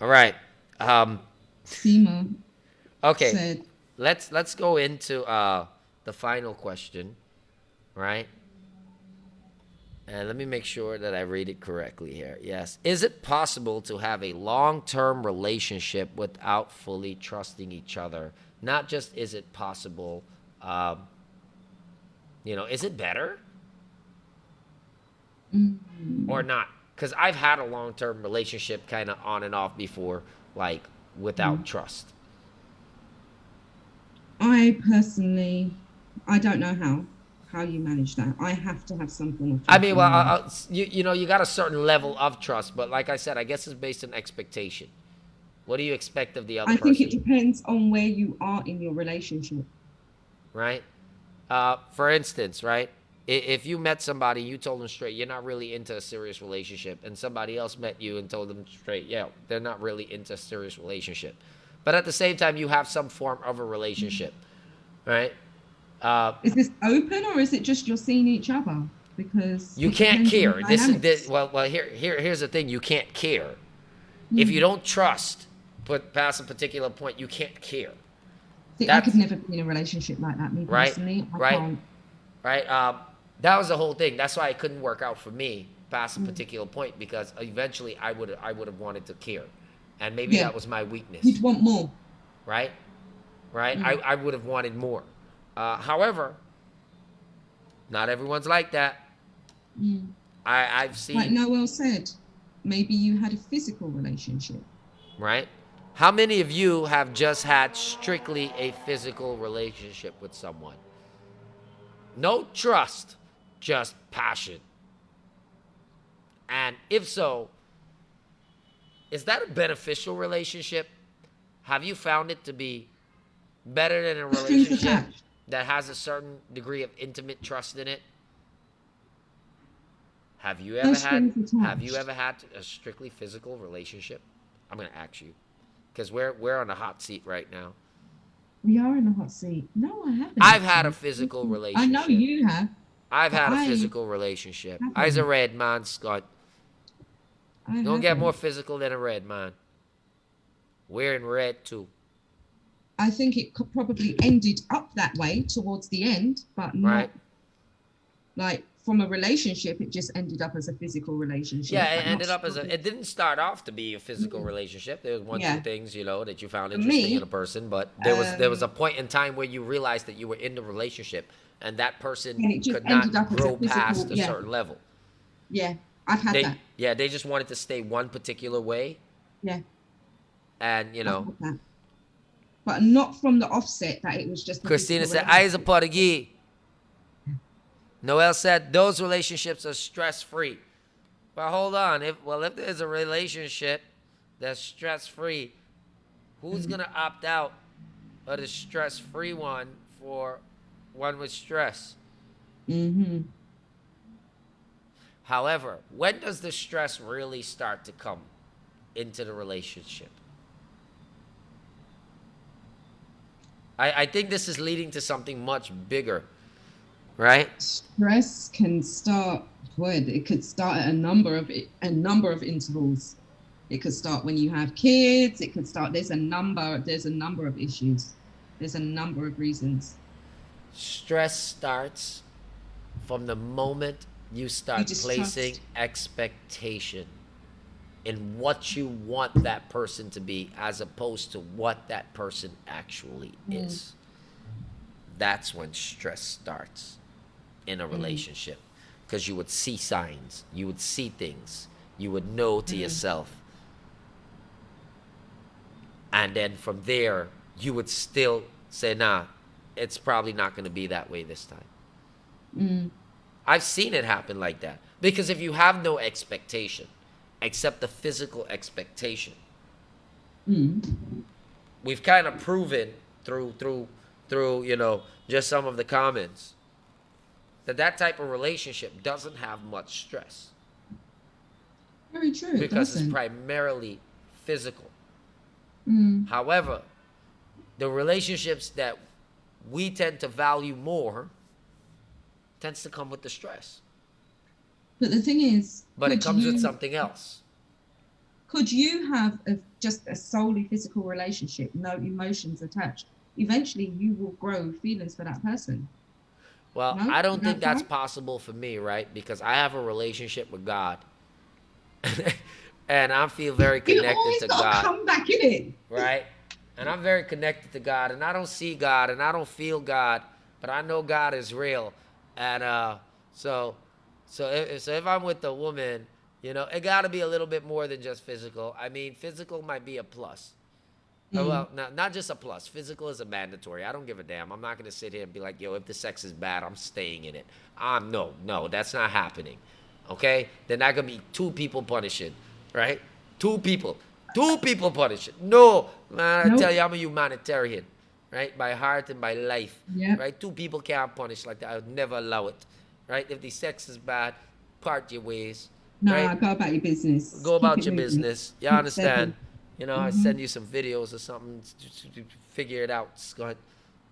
All right. Um, Seema okay. said, Let's go into the final question, right? And let me make sure that I read it correctly here. Yes. Is it possible to have a long-term relationship without fully trusting each other? Not just is it possible, um, is it better or mm, not? Because I've had a long-term relationship kind of on and off before, like without mm. trust. I personally, I don't know how you manage that. I have to have some form of I trust mean, in well, my life. you got a certain level of trust, but like I said, I guess it's based on expectation. What do you expect of the other I think it person, depends on where you are in your relationship. right? For instance, right? If you met somebody, you told them straight, you're not really into a serious relationship, and somebody else met you and told them straight, yeah, they're not really into a serious relationship. But at the same time, you have some form of a relationship, right? Uh, Is this open or is it just you're seeing each other? Because you it can't depends on the care. dynamics. Here's the thing: you can't care if you Mm. don't trust. But past a particular point, you can't care. See, I could That's never be in a relationship like that, me right, personally. I right, can't. right. That was the whole thing. That's why it couldn't work out for me past a Mm. particular point because eventually I would have wanted to care, and maybe Yeah, that was my weakness, you'd want more. right? Right. I Mm. I would have wanted more. However, not everyone's like that. Mm. I've Like seen, Noel said, maybe you had a physical relationship. right? How many of you have just had strictly a physical relationship with someone? No trust, just passion. And if so, is that a beneficial relationship? Have you found it to be better than a Strings relationship attached. that has a certain degree of intimate trust in it? Have you No ever had strings have you attached. ever had a strictly physical relationship? I'm going to ask you because we're on the hot seat right now. We are in the hot seat. No, I haven't I've had a actually. physical I know relationship. you have, I've but had a I physical relationship. I's a haven't. red man, Scott. I Don't get more haven't. physical than a red man. Wearing red too, I think it could probably ended up that way towards the end, but right? not like from a relationship. It just ended up as a physical Yeah, relationship, it but not ended up as strictly. it didn't start off to be a physical Mm. relationship. There was one, two Yeah. things, that you found For interesting in a me, person, but there was a um, point in time where you realized that you were in the relationship and that person and it just could ended not up as a grow physical. past a Yeah. certain level. Yeah. I've had They that. yeah, they just wanted to stay one particular way Yeah. and I've had that. But not from the offset that it was just a Christina physical said, I is a relationship. Portuguese. Noel said those relationships are stress free. Well, hold on. If there's a relationship that's stress free, who's Mm. gonna opt out of the stress free one for one with stress? Mm-hmm. However, when does the stress really start to come into the relationship? I think this is leading to something much bigger, right? Stress can start. Boy, it could start at a number of intervals. It could start when you have kids. It could start. There's a number of issues. There's a number of reasons. Stress starts from the moment you You start placing distrust. expectation in what you want that person to be as opposed to what that person actually Mm, is. That's when stress starts in a mm, relationship because you would see signs, you would see things, you would know to mm, yourself. And then from there, you would still say, nah, it's probably not going to be that way this time. mm, I've seen it happen like that. Because if you have no expectation, except the physical expectation, We've kind of proven through just some of the comments that type of relationship doesn't have much stress Very true. It because it's doesn't. primarily physical. Mm. However, the relationships that we tend to value more tends to come with the stress. But the thing is, But it comes with something else. Could you have just a solely physical relationship, no emotions attached? Eventually, you will grow feelings for that person. Well, No? I don't You think don't that's try? possible for me, right? Because I have a relationship with God. And I feel very You connected always to got to God, come back in it. right? And I'm very connected to God, and I don't see God, and I don't feel God, but I know God is real. And so, so if I'm with a woman, it got to be a little bit more than just physical. I mean, physical might be a plus. Well, not just a plus. Physical is a mandatory. I don't give a damn. I'm not gonna sit here and be like, yo, if the sex is bad, I'm staying in it. No, that's not happening. Okay? Then not gonna be two people punishing, right? Two people punishing. No, man, I tell Nope. you, I'm a humanitarian, right? By heart and by life, Yeah. right? Two people can't punish like that. I would never allow it, right? If the sex is bad, part your ways, right? Nah, go about your business. Go Keep about it your moving. business. You Keep understand? steady. I Mm-hmm. send you some videos or something to figure it out, Scott.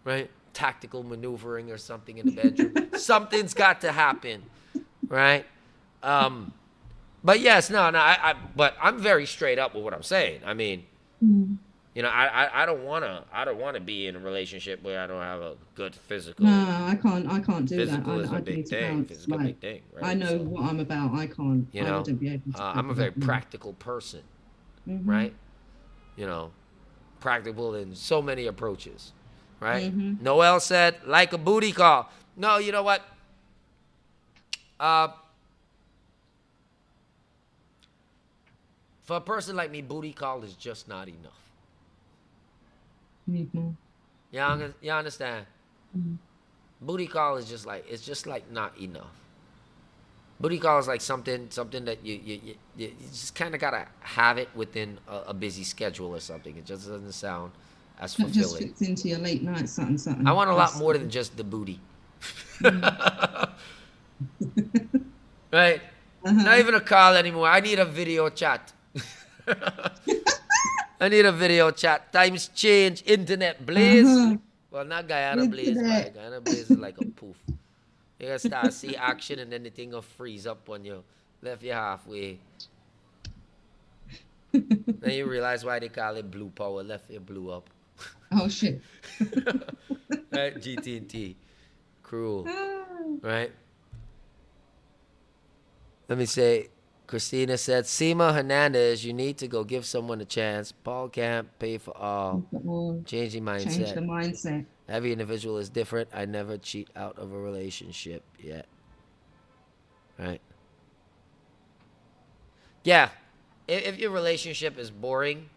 Right? Tactical maneuvering or something in the bedroom. Something's got to happen, right? But yes, no. But I'm very straight up with what I'm saying. I mean, Mm. I don't wanna be in a relationship where I don't have a good No, physical. I can't do that. Physical is a I'd big need to thing. bounce. Physical, Like, big thing, I right? know So what I'm about. you I know, wouldn't be able to cope I'm a with very that. No. practical person, Mm-hmm. right? You know, practical in so many approaches, right? Mm-hmm. Noel said, like a booty call. No, you know what? Uh, for a person like me, booty call is just not enough. Need more. You understand? Mm. Booty call is just like not enough. Booty call is like something that you just kind of gotta have it within a busy schedule or something. It just doesn't sound as That just fulfilling. fits into your late night something I something. want a lot That's more than just the booty. mm. Right? Not Uh-huh. even a call anymore. I need a video chat. I need a video chat. Times change. Internet blaze. Uh-huh. Well, not Guyana blaze, but Internet. Guyana blaze is like a poof. You gotta start see action and then the thing will freeze up on you. Left you halfway. Then you realize why they call it blue power. Left you blew up. Oh shit. Right? GT&T. Cruel. Ah. Right? Let me say, Christina said, Seema Hernandez, you need to go give someone a chance. Paul can't pay for all. Or Changing change mindset. the mindset. Every individual is different. I never cheat out of a relationship yet. Right? Yeah. If your relationship is boring,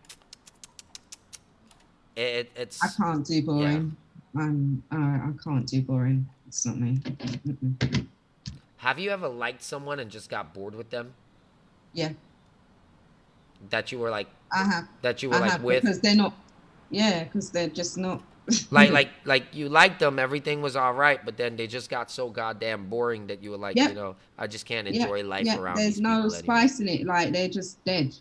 I it's can't do yeah. boring. I can't do boring. It's not me. Mm-mm. Have you ever liked someone and just got bored with them? Yeah, That you were like I have. that you were I like have with? because they're not. Yeah, because they're just not. Like you liked them, everything was all right, but then they just got so goddamn boring that you were like, Yep. I just can't Yeah, enjoy life yeah. around There's these no people anymore. spice in it. Like they're just dead.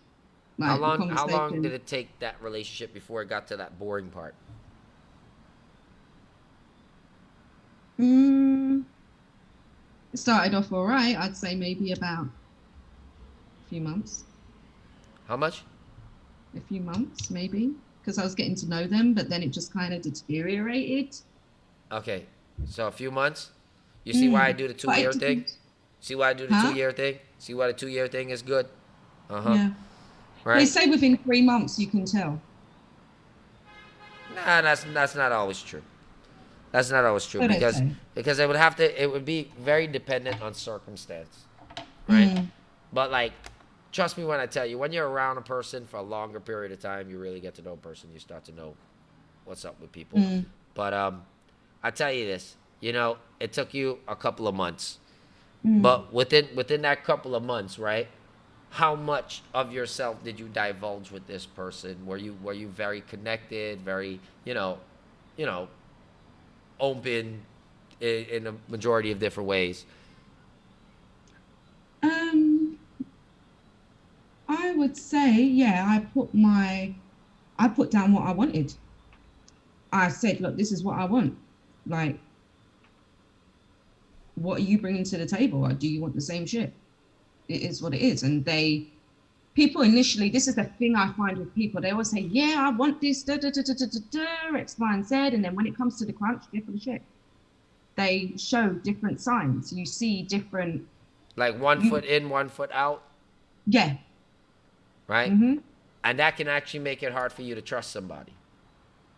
How Like the long how long did conversation. it take that relationship before it got to that boring part? Mm, it started off all right. I'd say maybe about a few months. How much? A few months, maybe, because I was getting to know them, but then it just kind of deteriorated. Okay. So a few months? You see why I Mm. do the two But it year thing? didn't. See why I do the two Huh? year thing? See why the 2 year thing is good? Uh-huh. Yeah. They Right? say within 3 months you can tell. Nah, that's not always true. That's not always true So they because say. it would be very dependent on circumstance, right? Mm. But like, trust me when I tell you, when you're around a person for a longer period of time, you really get to know a person. You start to know what's up with people. Mm. But I tell you this, it took you a couple of months, Mm. but within that couple of months, right? how much of yourself did you divulge with this person? Were you very connected, very, you know, open in a majority of different ways? Um, I would say, yeah, I put down what I wanted. I said, look, this is what I want. Like, what are you bringing to the table? Or do you want the same shit? It is what it is. And people initially, this is the thing I find with people. They always say, yeah, I want this, X, Y, and Z. And then when it comes to the crunch, different shit. They show different signs. You see different, Like one you, foot in, one foot out, yeah. right? Mm-hmm. And that can actually make it hard for you to trust somebody.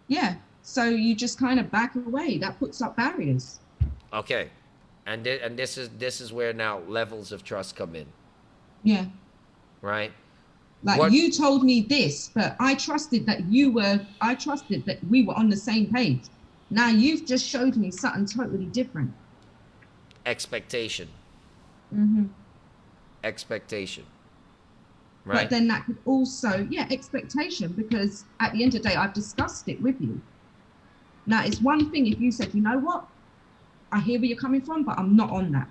Yeah. So you just kind of back away. That puts up barriers. Okay. And this is where now levels of trust come in, Yeah. right? Like What you told me this, but I trusted that we were on the same page. Now you've just showed me something totally different. expectation, Mm-hmm. expectation, But right? then that could also, yeah, expectation, because at the end of the day, I've discussed it with you. Now, it's one thing if you said, you know what, I hear where you're coming from, but I'm not on that.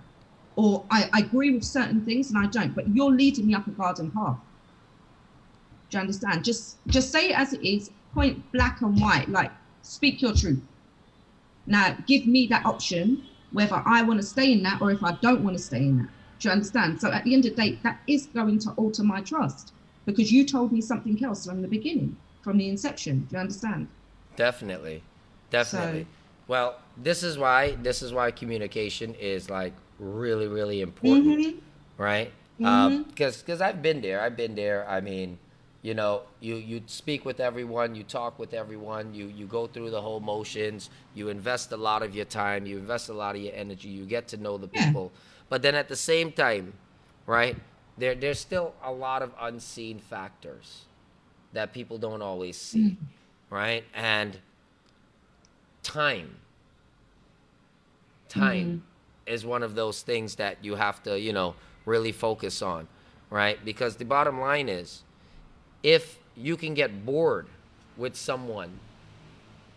Or I agree with certain things and I don't, but you're leading me up a garden path. Do you understand? Just say it as it is, point black and white, like speak your truth. Now, give me that option, whether I want to stay in that or if I don't want to stay in that. Do you understand? So at the end of the day, that is going to alter my trust because you told me something else from the beginning, from the inception. Do you understand? Definitely. So, Definitely. Well, this is why communication is like really really important, mm-hmm, right? mm-hmm, Because I've been there. I've been there. I mean, you speak with everyone, you talk with everyone, you go through the whole motions, you invest a lot of your time, you invest a lot of your energy, you get to know the yeah, people, but then at the same time, right? There's still a lot of unseen factors that people don't always see, mm-hmm, right? And time time mm-hmm, is one of those things that you have to really focus on, right? Because the bottom line is, if you can get bored with someone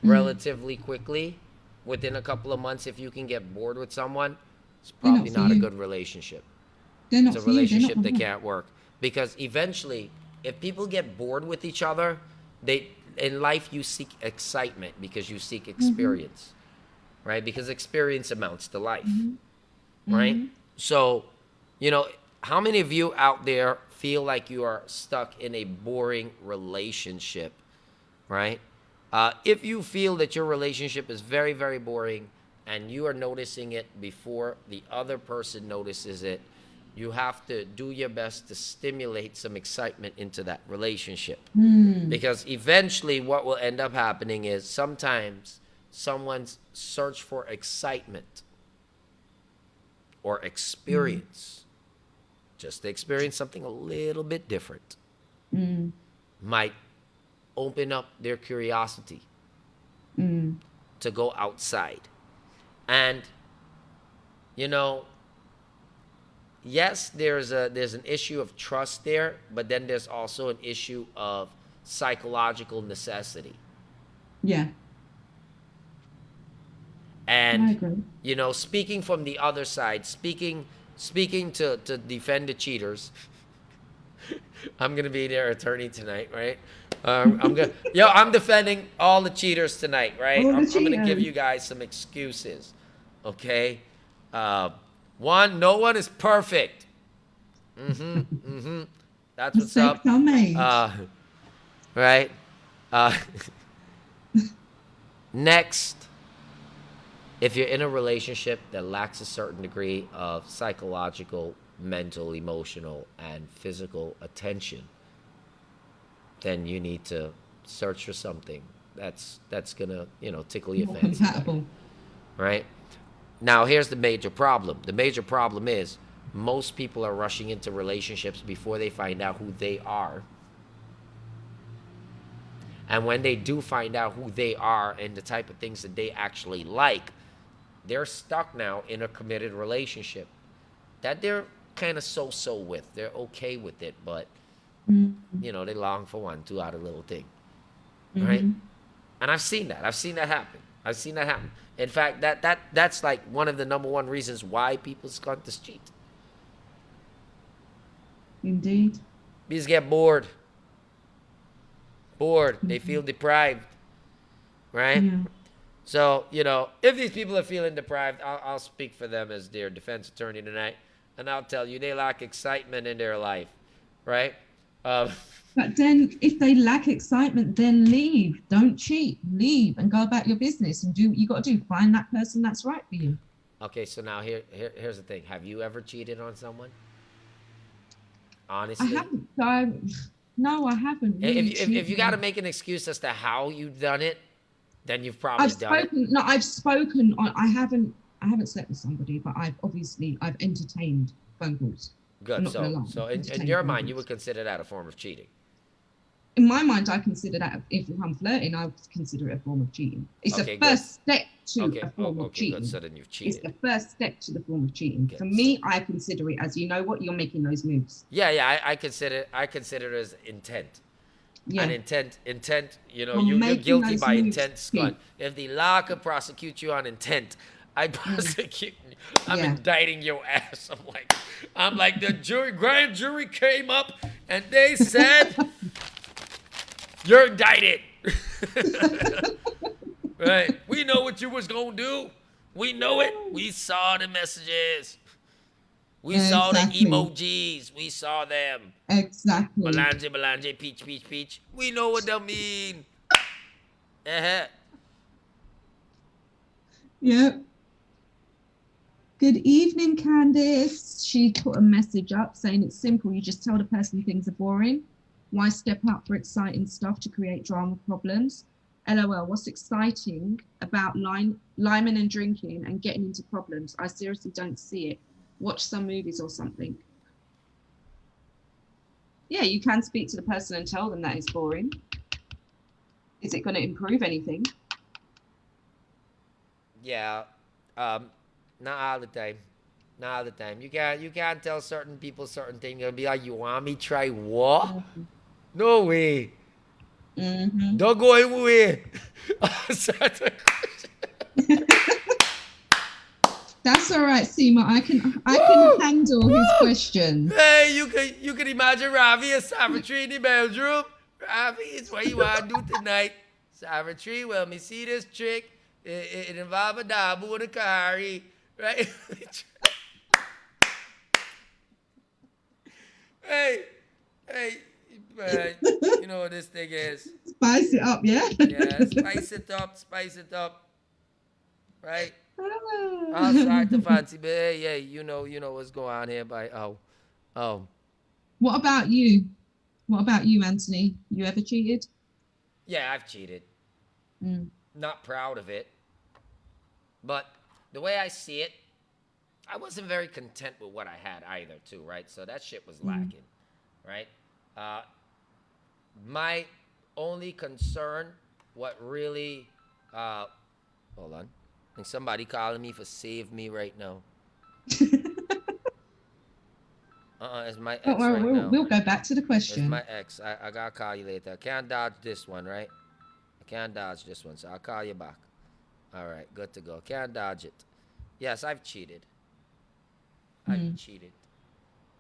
mm-hmm. relatively quickly, within a couple of months, if you can get bored with someone, it's They're not probably for not a you. good relationship. They're It's not a for you. They're not relationship the that one. can't work, because eventually, if people get bored with each other, they in life you seek excitement because you seek Mm-hmm, experience, right? Because experience amounts to life, mm-hmm, right? mm-hmm. So, you know, how many of you out there feel like you are stuck in a boring relationship, right? If you feel that your relationship is very, very boring and you are noticing it before the other person notices it, you have to do your best to stimulate some excitement into that relationship. Mm, Because eventually, what will end up happening is sometimes someone's search for excitement or mm, experience, just to experience something a little bit different, mm, might open up their curiosity mm, to go outside. And you know, yes, there's an issue of trust there, but then there's also an issue of psychological necessity. yeah, I And agree. speaking from the other side, speaking to defend the cheaters. I'm gonna be their attorney tonight, right? I'm defending all the cheaters tonight, right? All the I'm gonna give Cheetos. you guys some excuses, okay? Uh, no one is perfect. Mm-hmm. Mm-hmm. That's what's Mistakes up. are made. Uh, right? Uh, next, if you're in a relationship that lacks a certain degree of psychological, mental, emotional, and physical attention, then you need to search for something that's gonna tickle your More fancy better, compatible. right? Now here's the major problem. The major problem is most people are rushing into relationships before they find out who they are, and when they do find out who they are and the type of things that they actually like, they're stuck now in a committed relationship that they're kind of so with. They're okay with it, but Mm-hmm. you know, they long for one too out of little thing, right? Mm-hmm. And I've seen that. I've seen that happen. I've seen that happen. In fact, that's like one of the number one reasons why people start to cheat. Indeed. People get bored. Bored. They Mm-hmm. feel deprived, right? Yeah. So, you know, if these people are feeling deprived, I'll speak for them as their defense attorney tonight, and I'll tell you they lack excitement in their life, right? Um, But then, if they lack excitement, then leave. Don't cheat. Leave and go about your business and do what you got to do. Find that person that's right for you. okay, so now here's the thing. Have you ever cheated on someone? I Honestly? haven't. No, I haven't If really you, if you got to cheated. make an excuse as to how you've done it, then you've probably I've done it. spoken. No, I've spoken. I haven't. I haven't slept with somebody, but I've entertained phone calls. I'm Good. not gonna So, lie. so I've in entertained your phone mind, you calls. would consider that a form of cheating. In my mind, I consider that if I'm flirting, I would consider it a form of cheating. It's a Okay, good. first step to Okay. a Oh, form of okay, good. cheating. So then you've It's cheated. the first step to the form of cheating. Okay. For So, me, I consider it as, you know what, you're making those moves. yeah. I consider it as intent. An Yeah, intent. You know, you're you're making guilty those by moves. intent, Scott. Pete. If the law could prosecute you on intent, I Mm, prosecute. I'm yeah. indicting your ass. I'm like the grand jury came up and they said you're indicted. Right? We know what you was gonna do. We know it. We saw the messages. We saw the Exactly. emojis. We saw them. Exactly. Melange, peach, peach, peach. We know what they mean. Uh-huh. Yeah. Good evening, Candice. She put a message up saying it's simple. You just tell the person things are boring. Why step out for exciting stuff to create drama problems? LOL, what's exciting about liming and drinking and getting into problems? I seriously don't see it. Watch some movies or something. Yeah, you can speak to the person and tell them that it's boring. Is it going to improve anything? Yeah. Um, not all the time. Not all the time. You can't tell certain people certain things. They'll be like, you want me try what? No way. Mm-hmm. Don't go away. That's all right, Seema. I can Woo! handle his Woo! questions. Hey, you can imagine Ravi and Savitri in the bedroom. Ravi, it's what you want to do tonight. Savitri, well, me see this trick. It involves a dabu and a kahari, right? Hey, hey, man, you know what this thing is. Spice it up, yeah? Yeah, spice it up, right? I'll start the fancy, but hey, you know what's going on here by oh. What about you? What about you, Anthony? You ever cheated? Yeah, I've cheated. Mm, Not proud of it, but the way I see it, I wasn't very content with what I had either, too, right? So that shit was mm. lacking, right? Uh, my only concern, what really, uh, hold on, I think somebody calling me for save me right now. It's my Don't ex worry, right now. we'll go back to the It's my question. ex. I gotta call you later. I can't dodge this one, right? I can't dodge this one, so I'll call you back. All right, good to go. Can't dodge it. Yes, I've cheated. I've Mm, cheated.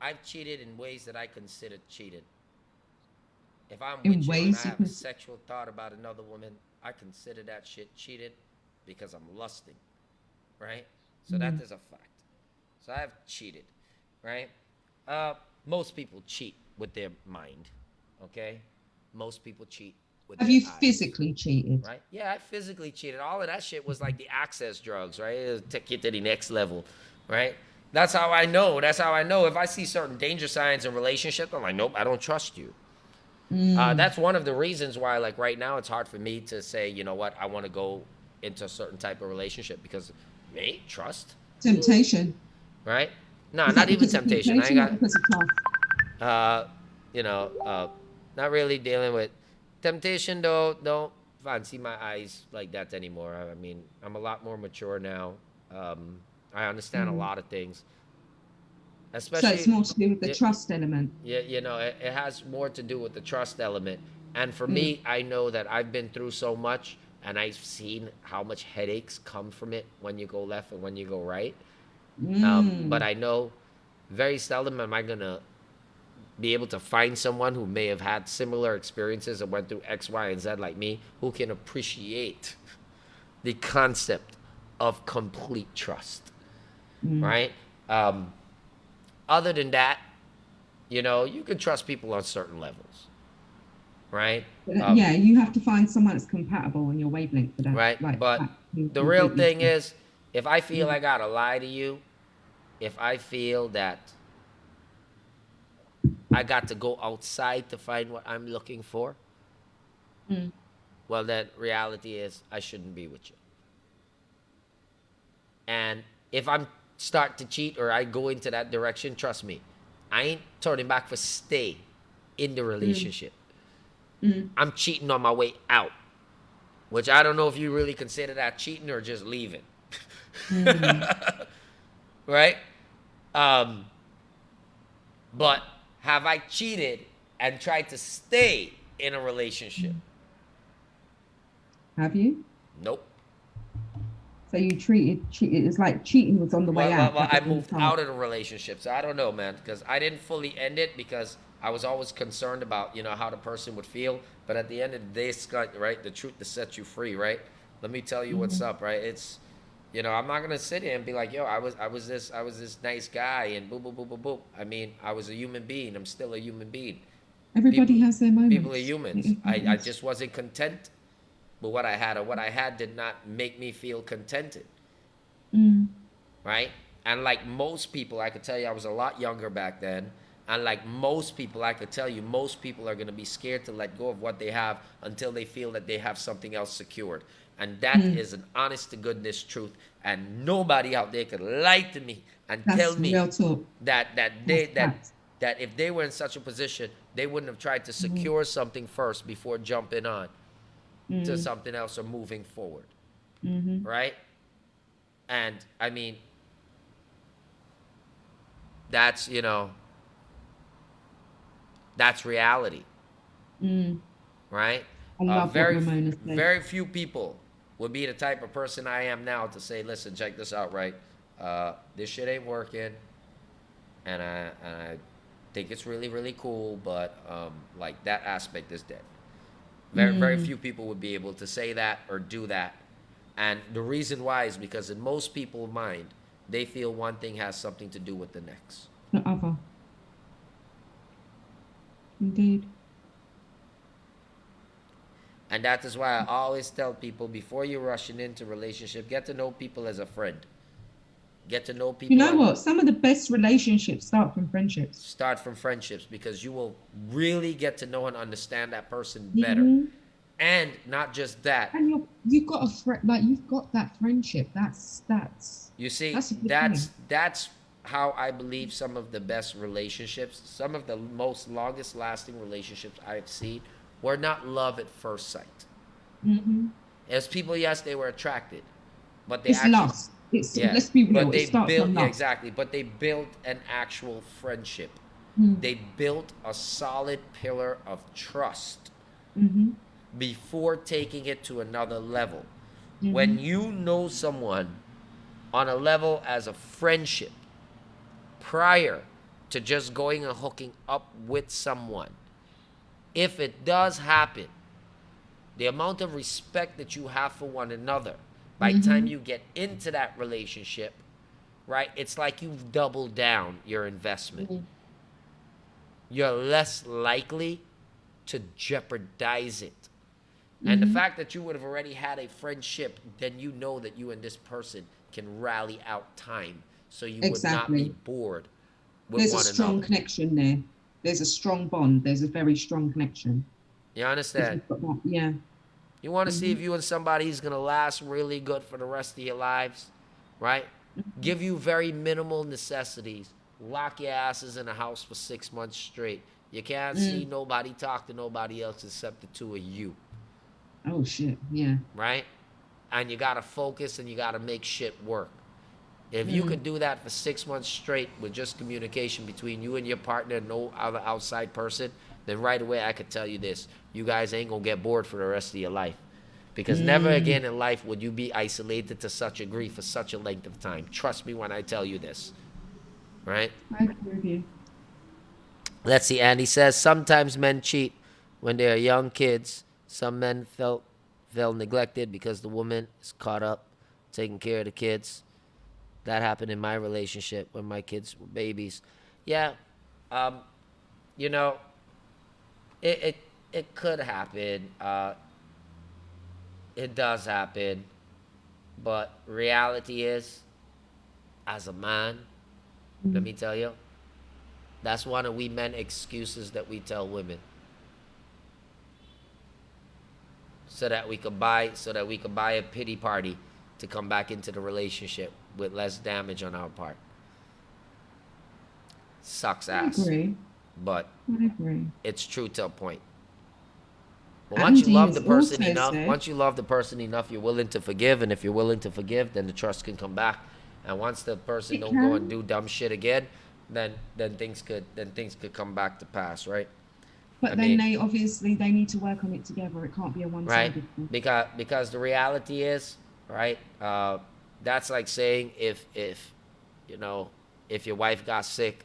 I've cheated in ways that I consider cheated. If I'm in with you and I ways you have a can. sexual thought about another woman, I consider that shit cheated because I'm lusting, right? So that Mm, is a fact. So I've cheated, right? Uh, Most people cheat with their mind, okay? Most people cheat with have their you eyes, physically cheated? right? Yeah, I physically cheated. All of that shit was like the access drugs, right? It'll take you to the next level, right? That's how I know. That's how I know. If I see certain danger signs in relationships, I'm like, nope, I don't trust you. Mm, That's one of the reasons why, like right now, it's hard for me to say, you know what, I want to go into a certain type of relationship because, me, trust, temptation. right? No, Is not that even because of temptation. I ain't temptation or got, because of trust? uh, you know, not really dealing with temptation though. Don't fancy my eyes like that anymore. I mean, I'm a lot more mature now. I understand a Mm, lot of things. So it's especially more to do with the y- trust element. you know, it has more to do with the trust element. And for Mm. me, I know that I've been through so much, and I've seen how much headaches come from it when you go left and when you go right. But Mm. I know very seldom am I gonna be able to find someone who may have had similar experiences and went through X, Y, and Z like me, who can appreciate the concept of complete trust, Mm. right? Um, Other than that, you know, you can trust people on certain levels, right? Yeah, you have to find someone that's compatible on your wavelength for that. Right? Like But that, you the real completely thing trust. is, if I feel Mm. I gotta lie to you, if I feel that I got to go outside to find what I'm looking for, Mm. well, then reality is I shouldn't be with you. And if I'm start to cheat or I go into that direction, trust me, I ain't turning back for stay in the Mm. relationship. Mm. I'm cheating on my way out, which I don't know if you really consider that cheating or just leaving. Mm. Right? Um, but have I cheated and tried to stay in a relationship? Mm. Have you? Nope. So you cheated. It's like cheating was on the way out. Well, That I was on the moved card. out of the relationship, so I don't know, man, because I didn't fully end it because I was always concerned about, you know, how the person would feel. But at the end of the day, Scott, right, the truth to set you free, right? Let me tell you what's Mm-hmm. up, right? It's, you know, I'm not gonna sit here and be like, yo, I was this nice guy, and boop, boop, boop, boop, boop. I mean, I was a human being. I'm still a human being. People, Everybody has their people are moments. humans. It I happens. just wasn't content with what I had, or what I had did not make me feel contented, Mm. right? And like most people, I could tell you I was a lot younger back then. And like most people, I could tell you most people are going to be scared to let go of what they have until they feel that they have something else secured. And that Mm. is an honest to goodness truth. And nobody out there could lie to me and tell That's me real talk. that That's facts. that if they were in such a position, they wouldn't have tried to Mm. secure something first before jumping on to Mm. something else or moving forward, Mm-hmm. right? And I mean, that's, you know, that's reality, Mm. right? I love what Ramona said. Very few people would be the type of person I am now to say, listen, check this out, right? This shit ain't working, and I think it's really, really cool, but like that aspect is dead. Very Mm. few people would be able to say that or do that. And the reason why is because in most people's mind, they feel one thing has something to do with the next. The other. Indeed. And that is why I always tell people before you're rushing into relationship, get to know people as a friend. Get to know You people know and what? Some of the best relationships start from friendships. start from friendships because you will really get to know and understand that person better. Hmm. And not just that. And you've got a friend, like you've got that friendship. You see, That's a good thing. that's how I believe some of the best relationships, some of the most longest lasting relationships I've seen were not love at first sight. Hmm. As people, yes, they were attracted, but they It's actually, lust. It's yeah, let's be but real. It they starts built, from yeah, lust. exactly, but they built an actual friendship. Mm. They built a solid pillar of trust Hmm. before taking it to another level. When Hmm. you know someone on a level as a friendship prior to just going and hooking up with someone, if it does happen, the amount of respect that you have for one another by the time Hmm. you get into that relationship, right? It's like you've doubled down your investment. Mm. You're less likely to jeopardize it. And the Hmm. fact that you would have already had a friendship, then you know that you and this person can rally out time so you would not be Exactly. bored with There's a one strong another. connection there. There's a strong bond. There's a very strong connection You because understand? you've got that. Yeah. You want to see Hmm. if you and somebody is going to last really good for the rest of your lives, right? Give you very minimal necessities. Lock your asses in a house for 6 months straight. You can't see Mm. nobody, talk to nobody else except the two of you, Oh shit. Yeah. right? And you got to focus and you got to make shit work. If you could do that for 6 months straight with just communication between you and your partner, no other outside person, then right away I could tell you this: you guys ain't gonna get bored for the rest of your life, because never again in life would you be isolated to such a degree for such a length of time. Trust me when I tell you this, right? I agree with you. Let's see. Andy says sometimes men cheat when they are young kids. Some men felt neglected because the woman is caught up taking care of the kids. That happened in my relationship when my kids were babies. Yeah, um, you know, it could happen. It does happen, but reality is, as a man, let me tell you, that's one of we men excuses that we tell women, so that we could buy a pity party to come back into the relationship with less damage on our part. Sucks ass. I agree. But I agree. it's true to a point. But Andy has also said, once you love the person enough, you're willing to forgive, and if you're willing to forgive, then the trust can come back. And once the person It don't go and can. do dumb shit again, then things could come back to pass, right? But I then mean, they need to work on it together. It can't be a right? one-sided thing. Because the reality is, right? That's like saying if you know, if your wife got sick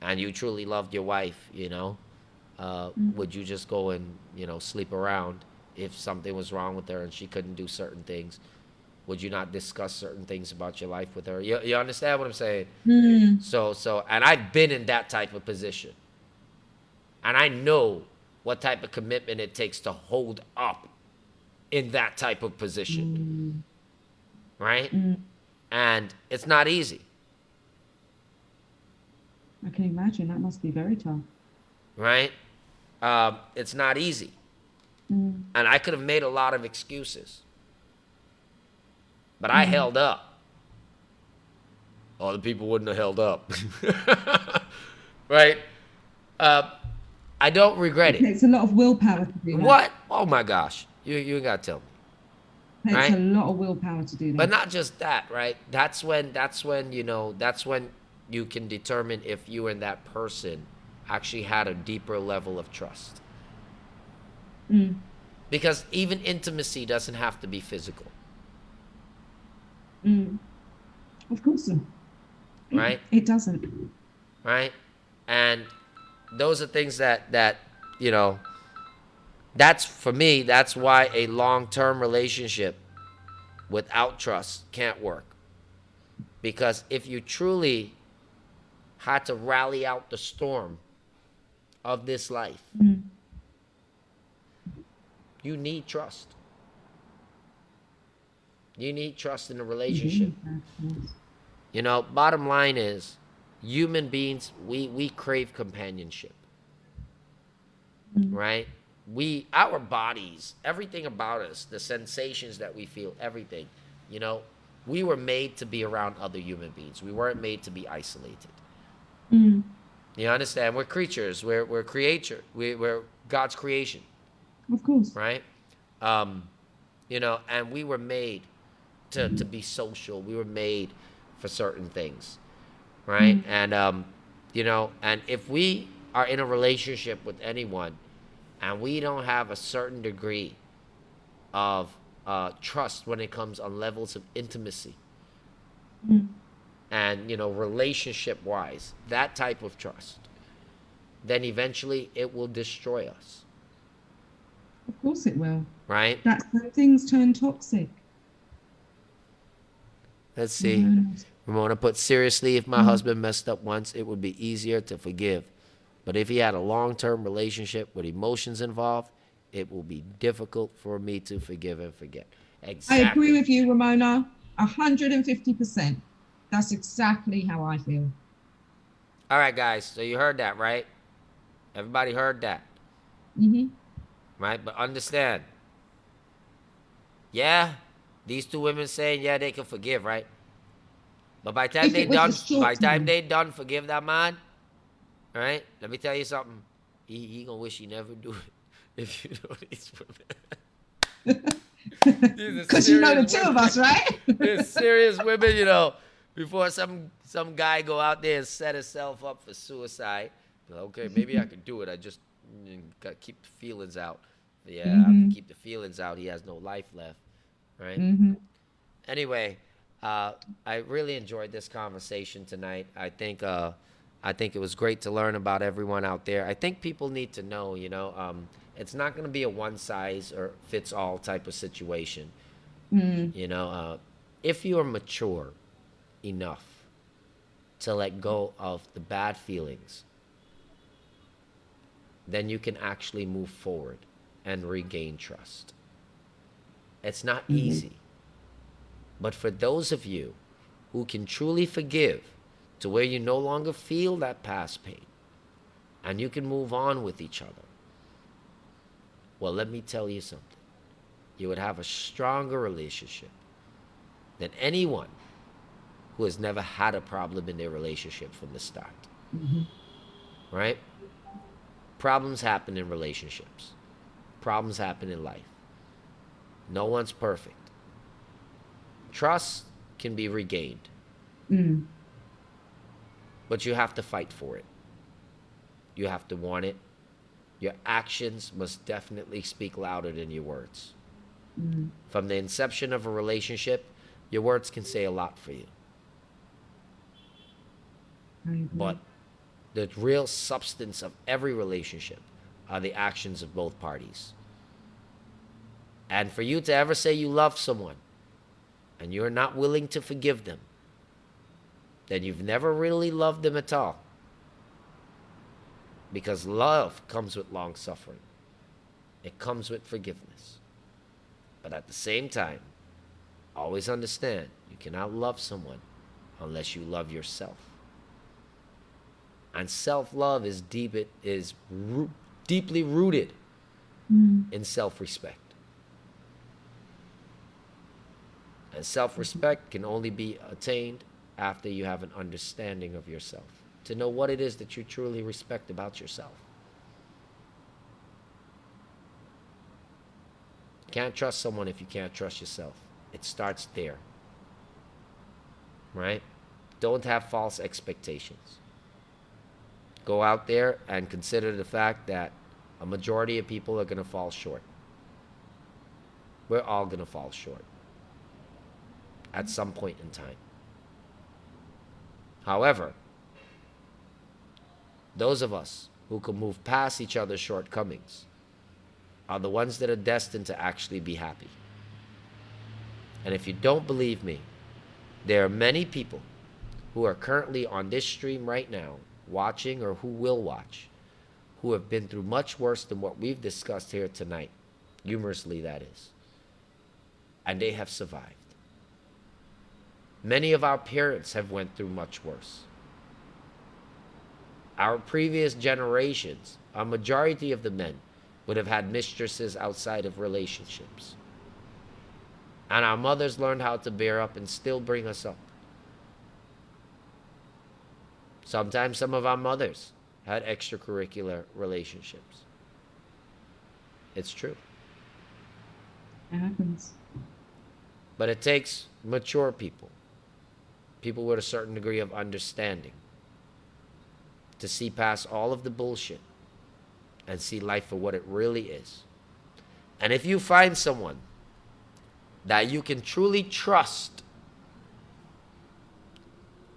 and you truly loved your wife, would you just go and sleep around if something was wrong with her and she couldn't do certain things? Would you not discuss certain things about your life with her? You understand what I'm saying? So and I've been in that type of position, and I know what type of commitment it takes to hold up in that type of position, right? And it's not easy, I can imagine that must be very tough. right? It's not easy, and I could have made a lot of excuses, but I held up. Other people wouldn't have held up, right? I don't regret It it. takes a lot of willpower to do that. What? Oh my gosh, you gotta tell me, It takes right? a lot of willpower to do that. But not just that, right? That's when you can determine if you and that person actually had a deeper level of trust. Because even intimacy doesn't have to be physical, Of course, so. right? It doesn't. Right? And those are things that that's, for me, that's why a long-term relationship without trust can't work. Because if you truly had to rally out the storm of this life, you need trust. You need trust in a relationship. Bottom line is, human beings, we crave companionship, right? Our bodies, everything about us, the sensations that we feel, everything, we were made to be around other human beings. We weren't made to be isolated. You understand? We're creatures. We're creature. We're God's creation. Of course. Right? And we were made to be social. We were made for certain things, right? And and if we are in a relationship with anyone and we don't have a certain degree of trust when it comes on levels of intimacy, and relationship wise, that type of trust, then eventually it will destroy us. Of course it will. Right? That's when things turn toxic. Let's see. Ramona put, seriously, if my husband messed up once, it would be easier to forgive. But if he had a long-term relationship with emotions involved, it will be difficult for me to forgive and forget. Exactly. I agree with you, Ramona, 150%. That's exactly how I feel. All right, guys. So you heard that, right? Everybody heard that. Right? But understand. Yeah, these two women saying, yeah, they can forgive, right? But by the time they done forgive that man, all right? Let me tell you something. He gonna wish he never do it if you know these women. These are Because you know serious the two of women. us, right? They're serious women, you know. Before some guy go out there and set himself up for suicide, okay, maybe I could do it. I just got to keep the feelings out. Yeah, after Hmm. keep the feelings out, he has no life left, right? Hmm. Anyway, uh, I really enjoyed this conversation tonight. I think it was great to learn about everyone out there. I think people need to know, it's not going to be a one size or fits all type of situation. Mm. You know, if you are mature enough to let go of the bad feelings, then you can actually move forward and regain trust. It's not Hmm. easy, but for those of you who can truly forgive to where you no longer feel that past pain and you can move on with each other, well, let me tell you something. You would have a stronger relationship than anyone who has never had a problem in their relationship from the start, Hmm. right? Problems happen in relationships, problems happen in life. No one's perfect. Trust can be regained, Mm. but you have to fight for it. You have to want it. Your actions must definitely speak louder than your words. Mm. From the inception of a relationship, your words can say a lot for you. I But agree. the real substance of every relationship are the actions of both parties. And for you to ever say you love someone and you're not willing to forgive them, then you've never really loved them at all. Because love comes with long suffering, it comes with forgiveness. But at the same time, always understand you cannot love someone unless you love yourself. And self-love is deeply rooted Mm. in self-respect. And self-respect can only be attained after you have an understanding of yourself, to know what it is that you truly respect about yourself. You can't trust someone if you can't trust yourself. It starts there, right? Don't have false expectations. Go out there and consider the fact that a majority of people are going to fall short. We're all going to fall short at some point in time. However, those of us who can move past each other's shortcomings are the ones that are destined to actually be happy. And if you don't believe me, there are many people who are currently on this stream right now, watching or who will watch, who have been through much worse than what we've discussed here tonight, humorously that is, and they have survived. Many of our parents have went through much worse. Our previous generations, a majority of the men would have had mistresses outside of relationships. And our mothers learned how to bear up and still bring us up. Sometimes some of our mothers had extracurricular relationships. It's true. It happens. But it takes mature people, people with a certain degree of understanding, to see past all of the bullshit and see life for what it really is. And if you find someone that you can truly trust,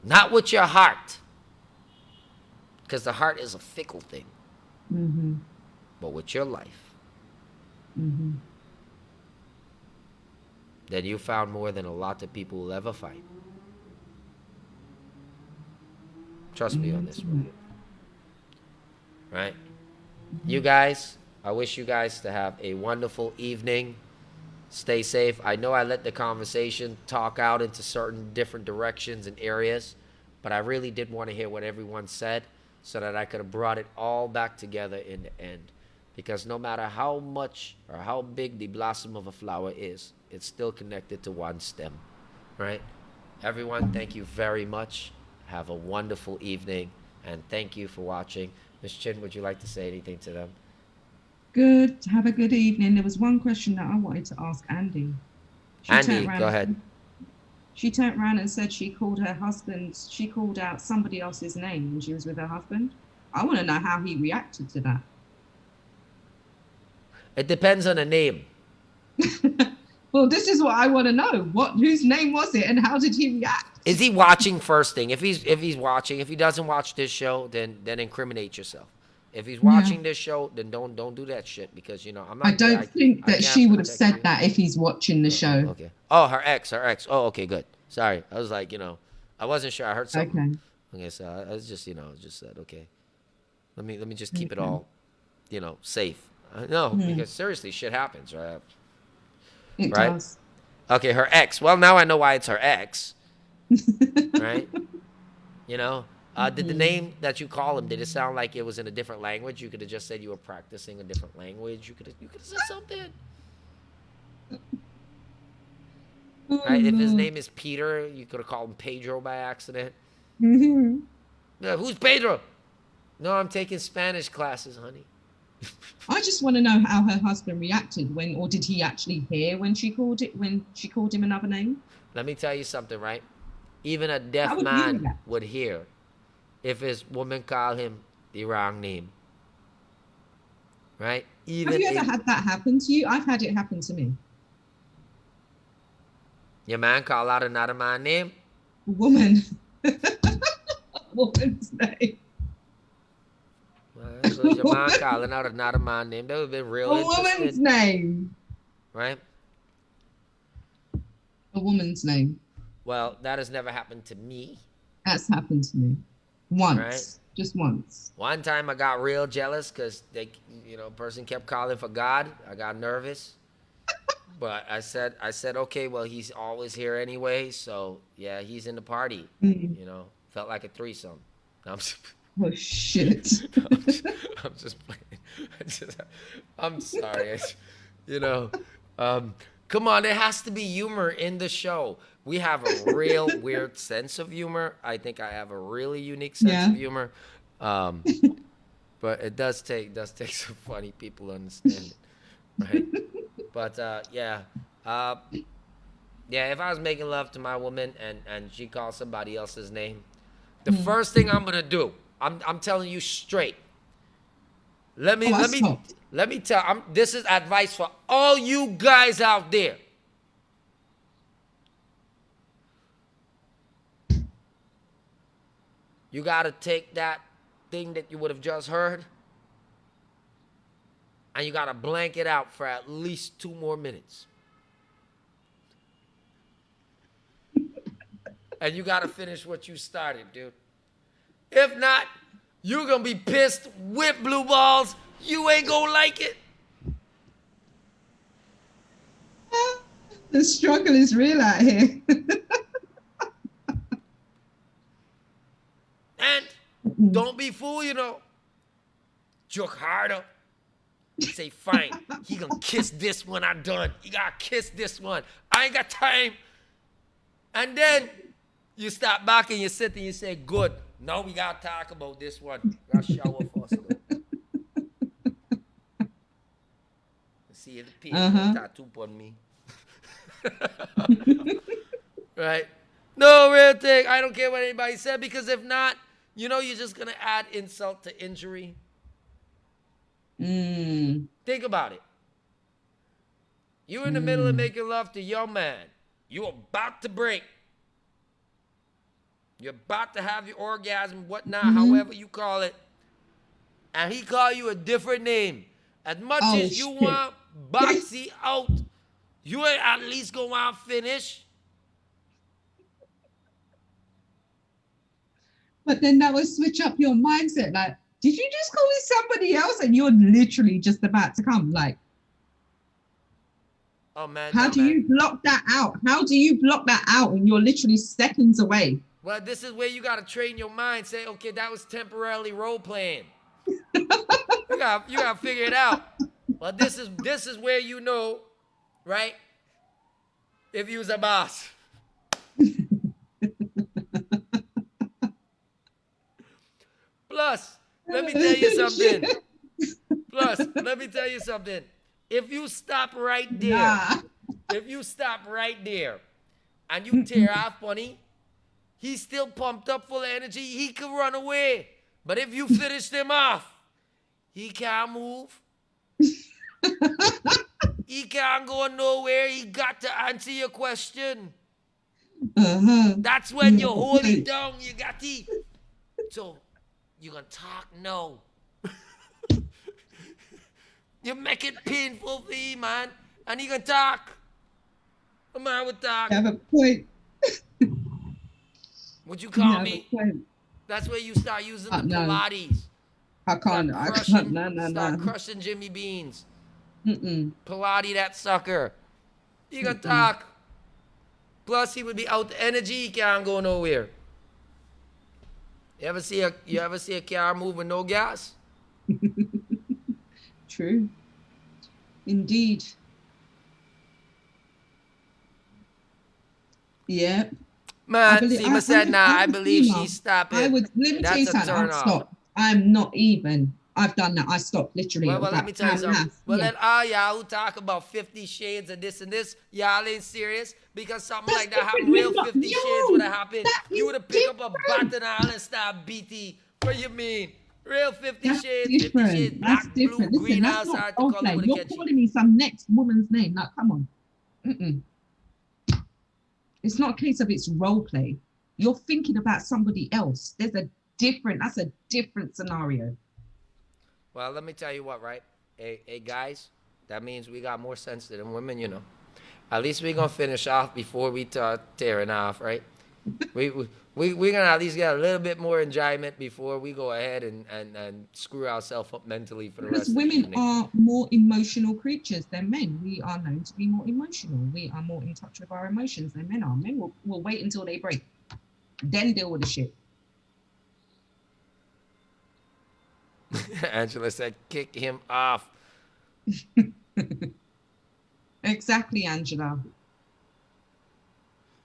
not with your heart, because the heart is a fickle thing, Hmm. but with your life, Hmm. then you found more than a lot of people will ever find. Trust me on Amen this to one, that. right? You Hmm. guys, I wish you guys to have a wonderful evening. Stay safe. I know I let the conversation talk out into certain different directions and areas, but I really did want to hear what everyone said so that I could have brought it all back together in the end. Because no matter how much or how big the blossom of a flower is, it's still connected to one stem, right? Everyone, thank you very much. Have a wonderful evening, and thank you for watching. Ms. Chin, would you like to say anything to them? Good. Have a good evening. There was one question that I wanted to ask Andy. She turned Andy, around go and ahead. she turned around and said she called her husband. She called out somebody else's name when she was with her husband. I want to know how he reacted to that. It depends on the name. Well, this is what I want to know. Whose name was it, and how did he react? Is he watching first thing? If he's watching, if he doesn't watch this show, then incriminate yourself. If he's Yeah. watching this show, then don't do that shit because I'm I not there. don't think I that can't she would have protect said you. that if he's watching the show. Okay. Oh, her ex. Oh, okay, good. Sorry, I was like, I wasn't sure. I heard something. Okay. Okay, so I was just said, okay, let me just keep it Okay. all, safe. No, Hmm. because seriously, shit happens, right? It Right? does. Okay, her ex. Well, now I know why it's her ex, right? You know, did the Hmm. name that you call him, did it sound like it was in a different language? You could have just said you were practicing a different language. You could have said something, Oh right? If his Lord. name is Peter, you could have called him Pedro by accident. Mhm. Yeah, who's Pedro? No, I'm taking Spanish classes, honey. I just want to know how her husband reacted when, or did he actually hear when she called him another name? Let me tell you something, right? Even a How deaf would he man react? would hear if his woman called him the wrong name, right? Have Even you ever a had that happen to you? I've had it happen to me. your man call out another man name. A woman, a woman's name, Right? So your man calling out another man name. That would have been real a woman's interesting, name, right? a woman's name. Well, that has never happened to me, That's happened to me right? once, just once. One time I got real jealous because person kept calling for God. I got nervous, but I said, okay, well, he's always here anyway, so yeah, he's in the party. Mm. Felt like a threesome. I'm just, Oh shit. I'm just, I'm just playing. I'm sorry. You know, come on, there has to be humor in the show. We have a real weird sense of humor. I think I have a really unique sense of Yeah. humor. Um, but it does take some funny people to understand it, right? But yeah, uh, yeah. If I was making love to my woman and she calls somebody else's name, the Mm. first thing I'm gonna do, I'm telling you straight. Let me Oh, I let me stopped. let me tell. This is advice for all you guys out there. You gotta take that thing that you would have just heard, and you gotta blank it out for at least 2 more minutes, and you gotta finish what you started, dude. If not, you're gonna be pissed with blue balls. You ain't gonna like it. The struggle is real out here. And don't be fool, Joke harder. Say, fine, he gonna kiss this when I'm done. He gotta kiss this one. I ain't got time. And then you stop back and you sit and you say, good. Now we gotta talk about this one. We gotta shower first. See if the paint no Uh-huh. tattoo on me. Right? No real thing. I don't care what anybody said because if not, you're just gonna add insult to injury. Mm. Think about it. You're in the middle of Mm. making love to your man. You're about to break. You're about to have your orgasm, whatnot, Mm-hmm. however you call it. And he call you a different name. As much Oh as you shit. want boxy out, you ain't at least go out finish. But then that would switch up your mindset. Like, did you just call me somebody else and you're literally just about to come? Like, Oh man, how no do man. you block that out? How do you block that out when you're literally seconds away? Well, this is where you gotta train your mind. Say, okay, that was temporarily role playing. You gotta figure it out. Well, this is where right? If you was a boss. Plus, let me tell you something. Plus, let me tell you something. If you stop right there, Nah. if you stop right there and you tear off Bunny, he's still pumped up full of energy. He could run away. But if you finish him off, he can't move. He can't go nowhere. He got to answer your question. Uh-huh. That's when you Yeah, hold it right. down. You got to. So, you gonna talk? No. You make it painful for him, man. And he can talk. A man would talk. You have a point. Would you You call have a me? point. That's where you start using the No, Pilates. I Start can't. I can't. crushing, No, no, start no. crushing Jimmy Beans. Mm-mm. Pilates that sucker. He can Mm-mm. talk. Plus, he would be out the energy. He can't go nowhere. You ever see a car move with no gas? True. Indeed. Yeah. I Man, believe Seema said, nah, I'm I a believe female. she's stopping. I would let me tell you That's a something. turn I've off. stopped. I'm not even. I've done that. I stopped literally. It Well, was let me like tell you something. Well, yeah. then all y'all who talk about 50 Shades of this and this, y'all ain't serious because something That's like that different. happened. Real You're not 50 Shades would yo. have happened. That You is would have picked up a different. baton and start BT. What you mean? Real 50 That's Shades, 50 Shades, different. That's black, blue, different. Listen, green, that's all not sorts of role color play. would have You're catch you. calling me some next woman's name. Like, come on. Mm-mm. It's not a case of it's role play. You're thinking about somebody else. That's a different scenario. Well, let me tell you what, right? Hey, guys, that means we got more sense than women, you know. At least we're going to finish off before we start tearing off, right? we we're gonna at least get a little bit more enjoyment before we go ahead and screw ourselves up mentally for the Because rest of the women evening. are more emotional creatures than men. We are known to be more emotional. We are more in touch with our emotions than men are. Men will wait until they break, then deal with the shit. Angela said, kick him off. Exactly, Angela.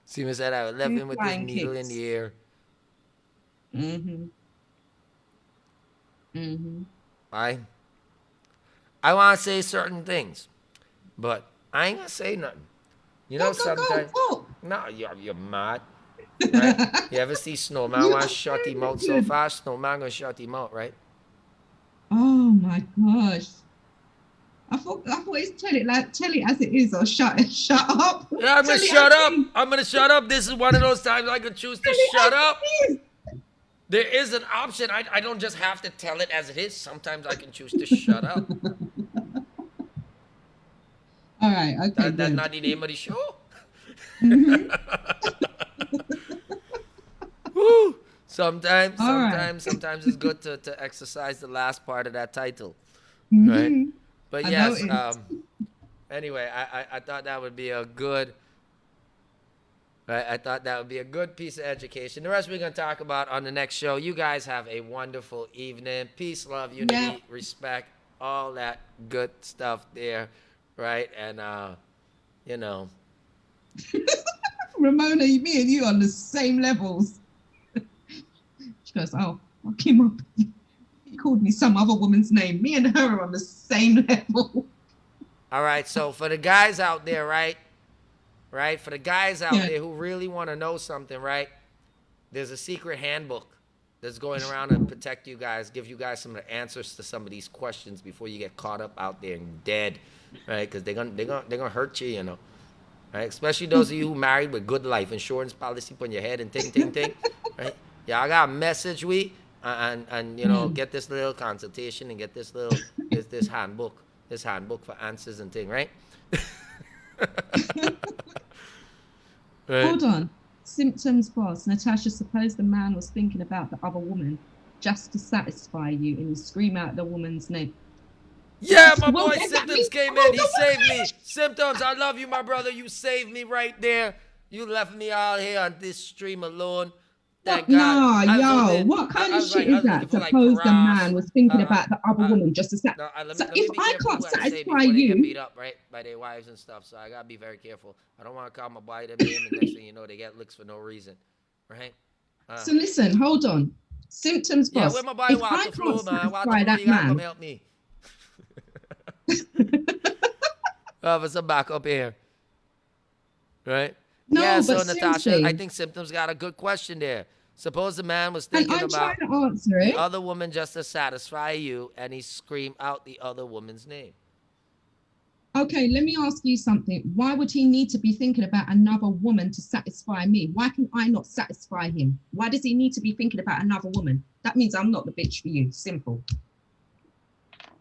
Seema said, I left Two him with this flying needle in kicks. the air. Mm-hmm. Mm-hmm. I want to say certain things, but I ain't gonna say nothing. You know, Go. sometimes, Oh. no, you're mad, right? You ever see Snowman You want are to shut him very out so good. fast? Snowman gonna shut him out, right? Oh my gosh. I thought it's tell it as it is or shut up. Yeah, I'm gonna Tell it as shut it up. is. I'm gonna shut up. This is one of those times I could choose to Tell it shut as up. it is. There is an option. I don't just have to tell it as it is. Sometimes I can choose to shut up. All right, okay, That's good. not the name of the show. Hmm. Woo. Sometimes, All right. sometimes, sometimes it's good to exercise the last part of that title, right? Hmm. But I yes, noticed. anyway, I thought that would be a good, right? I thought that would be a good piece of education. The rest we're going to talk about on the next show. You guys have a wonderful evening. Peace, love, Yeah. unity, respect, all that good stuff there, right? And, you know, Ramona, me and you on the same levels. She goes, oh, fuck him up. He called me some other woman's name. Me and her are on the same level. all right. So for the guys out there, right? Right? For the guys out Yeah. there who really want to know something, right? There's a secret handbook that's going around to protect you guys, give you guys some of the answers to some of these questions before you get caught up out there and dead, right? Because they're gonna hurt you, you know, right? Especially those of you who married with good life insurance policy on your head and ting, right? Yeah, I got a message and you know Mm. get this little consultation and get this handbook for answers and thing, right? Right. Hold on. Symptoms was Natasha, suppose the man was thinking about the other woman just to satisfy you and you scream out the woman's name. Yeah, my Well, boy then that Symptoms means, came in. hold He on, saved me. Symptoms, I love you, my brother. You saved me right there. You left me out here on this stream alone. Thank what? God. Nah, I was yo, hoping. what kind of shit I is was looking that? for like Suppose the Paras. man was thinking Uh, about the other uh, woman just to satisfy. no, So let if me be I careful can't who I say satisfy before they get beat you, up, right, by their wives and stuff. So I gotta be very careful. I don't want to call my boy their name, and next thing you know, they get licks for no reason, right? so listen, hold on. Symptoms Yeah, where boss. my boy If I can't Waterflow, man. satisfy Waterflow, that you gotta come man, help me. for some backup here. Right? Yeah, No, but so Natasha, I seriously, think Symptoms got a good question there. Suppose the man was and thinking I'm trying about to answer the it. other woman just to satisfy you, and he screamed out the other woman's name. Okay, let me ask you something. Why would he need to be thinking about another woman to satisfy me? Why can I not satisfy him? Why does he need to be thinking about another woman? That means I'm not the bitch for you. Simple.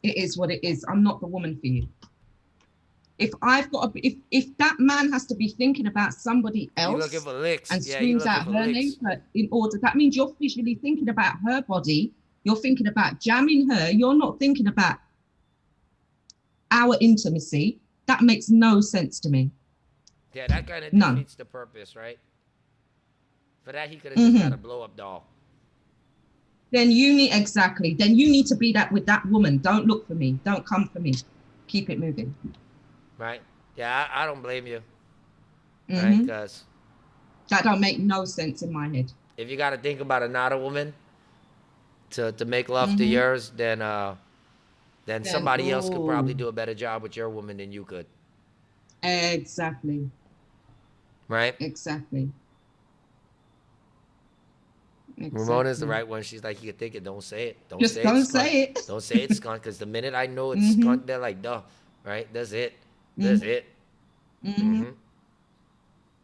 It is what it is. I'm not the woman for you. If I've got a, if that man has to be thinking about somebody He looking else for licks. and Yeah, he screams looking out for her name licks. in order, that means you're visually thinking about her body. You're thinking about jamming her. You're not thinking about our intimacy. That makes no sense to me. Yeah, that kind of None. defeats the purpose, right? For that, he could have just got a Mm-hmm. blow up doll. Then you need exactly. Then you need to be that with that woman. Don't look for me. Don't come for me. Keep it moving. Right? Yeah, I don't blame you. Right? Mm-hmm. Because That don't make no sense in my head. if you got to think about another woman to make love to Mm-hmm. yours, then Then somebody else could probably oh, do a better job with your woman than you could. exactly, Right? exactly, Ramona's the exactly. right one. She's like, you can think it, don't say it. Don't Just say it, don't skunt. say it. Don't say it, skunt. Because the minute I know it's Mm-hmm. skunt, they're like, duh. Right? That's it. That's Mm-hmm. it. Mm-hmm. Mm-hmm.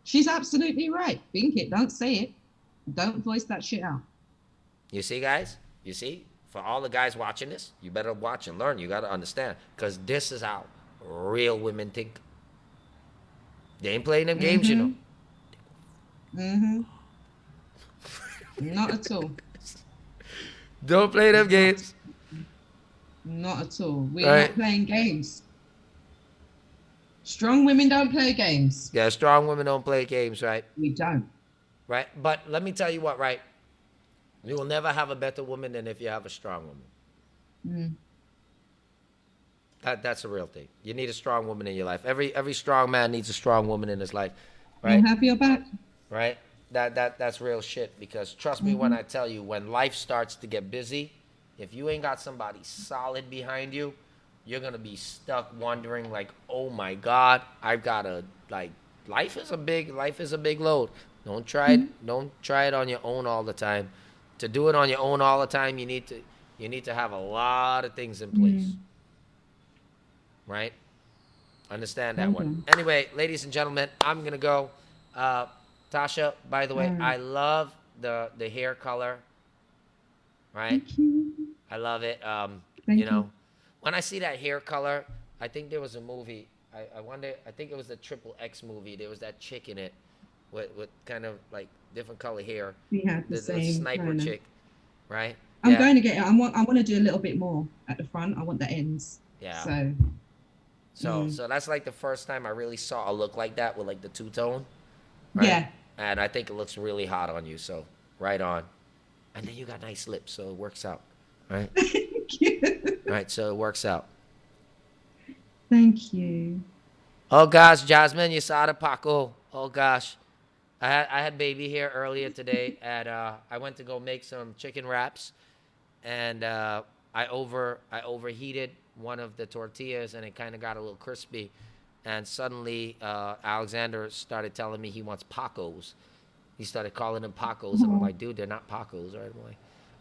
She's absolutely right. Think it. Don't say it. Don't voice that shit out. You see, guys? You see? For all the guys watching this, you better watch and learn. You got to understand. Because this is how real women think. They ain't playing them games, you know. Mm-hmm. Mm-hmm. Not at all. Don't play them Not, games. not at all. We're Right? not playing games. Strong women don't play games. Yeah, strong women don't play games, right? We don't. Right? But let me tell you what, right? You will never have a better woman than if you have a strong woman. Mm. That's a real thing. You need a strong woman in your life. Every strong man needs a strong woman in his life, You'll right? have your back. Right? That's real shit. Because trust me when Mm-hmm. I tell you, when life starts to get busy, if you ain't got somebody solid behind you, you're gonna be stuck wondering like, oh my god, I've got to like. Life is a big load. Don't try it. Mm-hmm. Don't try it on your own all the time. To do it on your own all the time, you need to have a lot of things in place, Mm. right? Understand that Hold one. on. Anyway, ladies and gentlemen, I'm gonna go. Uh, Tasha, by the All way, right. I love the hair color, right? Thank you. I love it. You Thank you. know, when I see that hair color, I think there was a movie. I wonder. I think it was the Triple X movie. There was that chick in it with kind of like different color hair. We had the The same sniper kind of. chick, right? I'm Yeah, going to get it. I want to do a little bit more at the front. I want the ends. yeah. So, mm. So that's like the first time I really saw a look like that with like the two tone, right? Yeah. And I think it looks really hot on you. So right on. And then you got nice lips, so it works out, right? Thank you. Right. So it works out. Thank you. Oh gosh, Jasmine, you saw the Paco. Oh gosh, I had baby here earlier today, and I went to go make some chicken wraps, and I overheated one of the tortillas, and it kind of got a little crispy, and suddenly Alexander started telling me he wants Pacos. He started calling them Pacos, and I'm Oh. like, dude, they're not Pacos, right?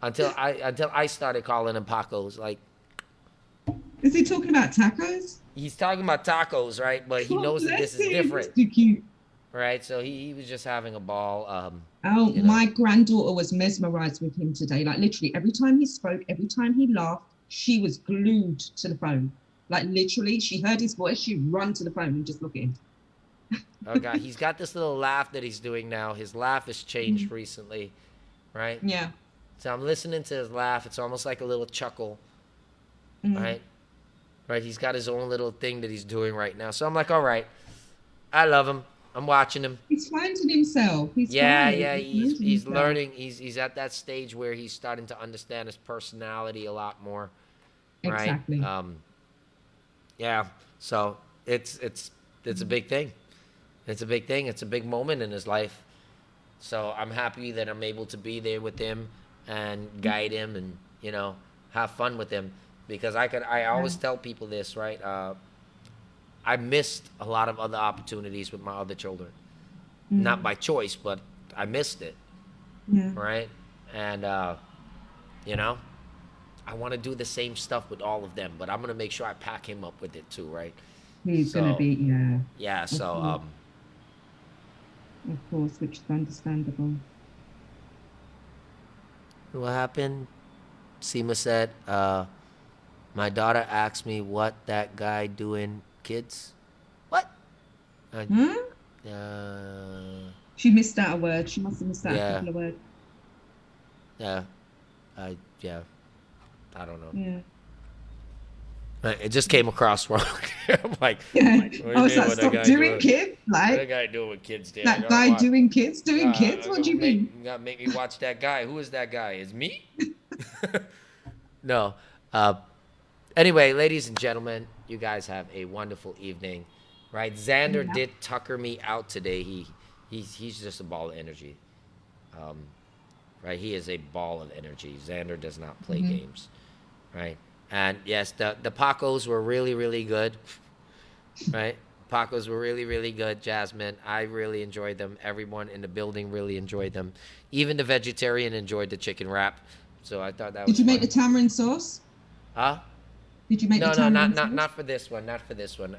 I'm like, until I started calling them Pacos, like Is he talking about tacos? he's talking about tacos, right? But he Oh, knows that this bless is him. He's different. too cute. Right? So he was just having a ball. Oh, You know. my granddaughter was mesmerized with him today. Like literally, every time he spoke, every time he laughed, she was glued to the phone. Like literally, she heard his voice, she'd run to the phone and just look at him. Oh God, he's got this little laugh that he's doing now. His laugh has changed Mm. recently, right? Yeah. So I'm listening to his laugh. It's almost like a little chuckle, Mm. right? Right? He's got his own little thing that he's doing right now. So I'm like, all right, I love him. I'm watching him. He's finding himself. He's Yeah, fine. yeah. He's finding He's himself. learning. He's at that stage where he's starting to understand his personality a lot more, right? Exactly. Yeah. So it's a big thing. It's a big thing. It's a big moment in his life. So I'm happy that I'm able to be there with him and guide him and have fun with him because I Yeah. always tell people this, right? I missed a lot of other opportunities with my other children. Not Mm. by choice, but I missed it, Yeah. right? And you know, I want to do the same stuff with all of them, but I'm gonna make sure I pack him up with it too, right? He's gonna So be, yeah, yeah, of so course, which is understandable. what happened? Seema said, my daughter asked me what that guy doing, kids. What? Uh, Huh? uh, She missed out a word. She must have missed out a yeah, couple of words. yeah, yeah, I don't know. Yeah. It just came across wrong. I'm like, Yeah. what do I you was mean? like, What that stop guy doing doing? kids. What Like that guy doing with kids there? I that gotta guy watch. doing kids, doing kids. I'm What do gonna you make mean? you gotta make me watch that guy. Who is that guy? Is me? No. Anyway, ladies and gentlemen, you guys have a wonderful evening, right? Xander Yeah. did tucker me out today. He's just a ball of energy, um, right? He is a ball of energy. Xander does not play Hmm. games, right? And yes, the Pacos were really really good, right? Pacos were really really good. Jasmine, I really enjoyed them. Everyone in the building really enjoyed them. Even the vegetarian enjoyed the chicken wrap. So I thought that Did was you make the fun. tamarind sauce? Huh? Did you make the No, no, tamarind sauce? not for this one. Not for this one.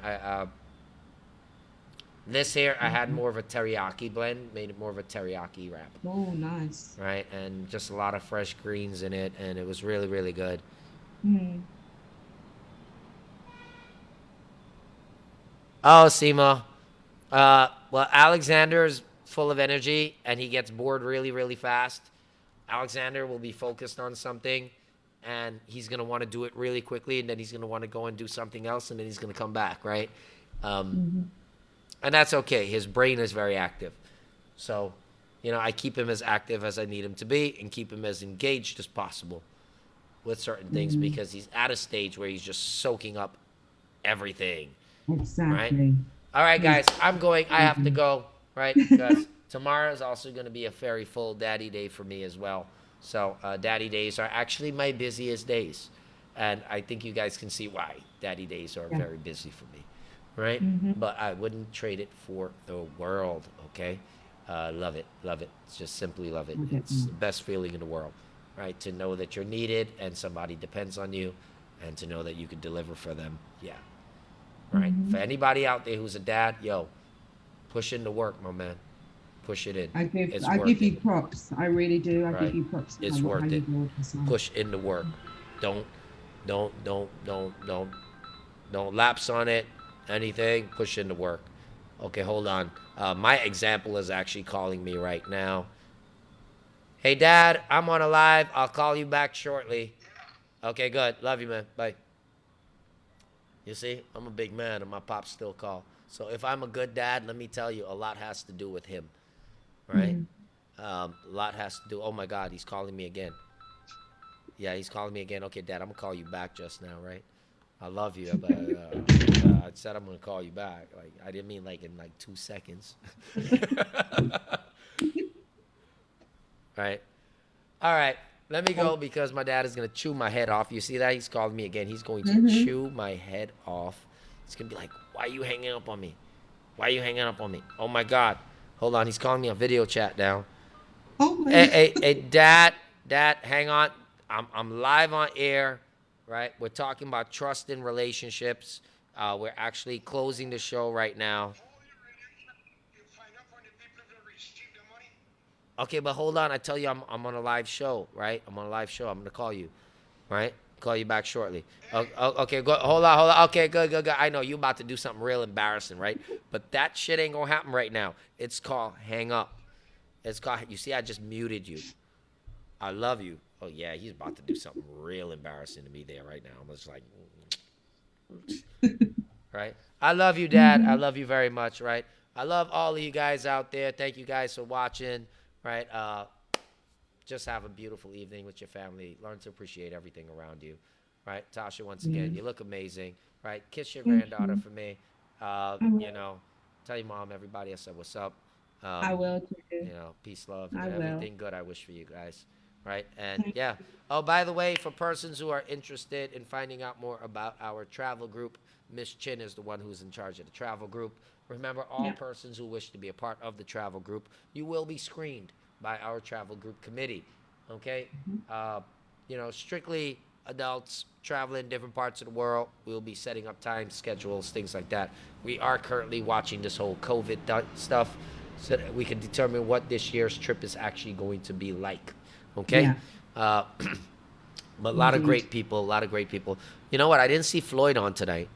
This here I had Mhm. more of a teriyaki blend, made it more of a teriyaki wrap, Oh, nice. right? And just a lot of fresh greens in it, and it was really really good. Mm. Oh, Seema. Well, Alexander's full of energy, and he gets bored really really fast. Alexander will be focused on something, and he's gonna want to do it really quickly, and then he's gonna want to go and do something else, and then he's gonna come back, right? Um, Hmm. and that's okay. His brain is very active. So, I keep him as active as I need him to be and keep him as engaged as possible with certain things Mm. because he's at a stage where he's just soaking up everything, right? Exactly. All right, He's guys, I'm going. I have to amazing. go, right? Because tomorrow is also going to be a very full daddy day for me as well. So, daddy days are actually my busiest days. And I think you guys can see why daddy days are Yeah. very busy for me, right? Hmm. But I wouldn't trade it for the world, okay? Love it, love it. Just simply love it. I get It's that. the best feeling in the world, right? To know that you're needed and somebody depends on you and to know that you can deliver for them. Yeah, right? For Hmm. anybody out there who's a dad, yo, push in the work, my man. Push it in. It's I give worth it, you props. I really do. I give right? you props for It's how worth you it. do it. So. Push in the work. Don't, don't don't lapse on it. Anything, push in the work. Okay, hold on. My example is actually calling me right now. Hey, Dad, I'm on a live. I'll call you back shortly. Okay, good. Love you, man. Bye. You see, I'm a big man, and my pops still call. So if I'm a good dad, let me tell you, a lot has to do with him, right? Mm. A lot has to do. Oh my God, he's calling me again. Yeah, he's calling me again. Okay, Dad, I'm gonna call you back just now, right? I love you, but I said I'm gonna call you back. Like I didn't mean like in like 2 seconds. Right. All right. Let me go because my dad is gonna chew my head off. You see that? He's calling me again. He's going to Hmm. chew my head off. He's gonna be like, "Why are you hanging up on me? Why are you hanging up on me? Oh my God! Hold on. He's calling me on video chat now. Oh my Hey, hey, God. hey, Dad, hang on. I'm live on air, right? We're talking about trust in relationships. We're actually closing the show right now. Okay, but hold on. I tell you, I'm on a live show, right? I'm on a live show. I'm gonna call you, right? Call you back shortly. Okay, go. Hold on. Okay, good. I know you about to do something real embarrassing, right? But that shit ain't gonna happen right now. It's called hang up. It's called. You see, I just muted you. I love you. Oh yeah, he's about to do something real embarrassing to me there right now. I'm just like, right? I love you, Dad. I Hmm. love you very much, right? I love all of you guys out there. Thank you guys for watching, right? Just have a beautiful evening with your family. Learn to appreciate everything around you, right? Tasha, once Yeah. again, you look amazing, right? Kiss your Thank granddaughter you. for me. I You will. know, tell your mom, everybody, I said what's up. I Um, will too. peace, love, I will. everything good I wish for you guys. right? And yeah. Oh, by the way, for persons who are interested in finding out more about our travel group, Miss Chin is the one who's in charge of the travel group. Remember, all Yeah. persons who wish to be a part of the travel group, you will be screened by our travel group committee. Okay? Mhm. Uh, strictly adults traveling different parts of the world. We'll be setting up time schedules, things like that. We are currently watching this whole COVID stuff so that we can determine what this year's trip is actually going to be like. Okay? Yeah. Uh, but a lot of Indeed. great people, a lot of great people. You know what? I didn't see Floyd on tonight,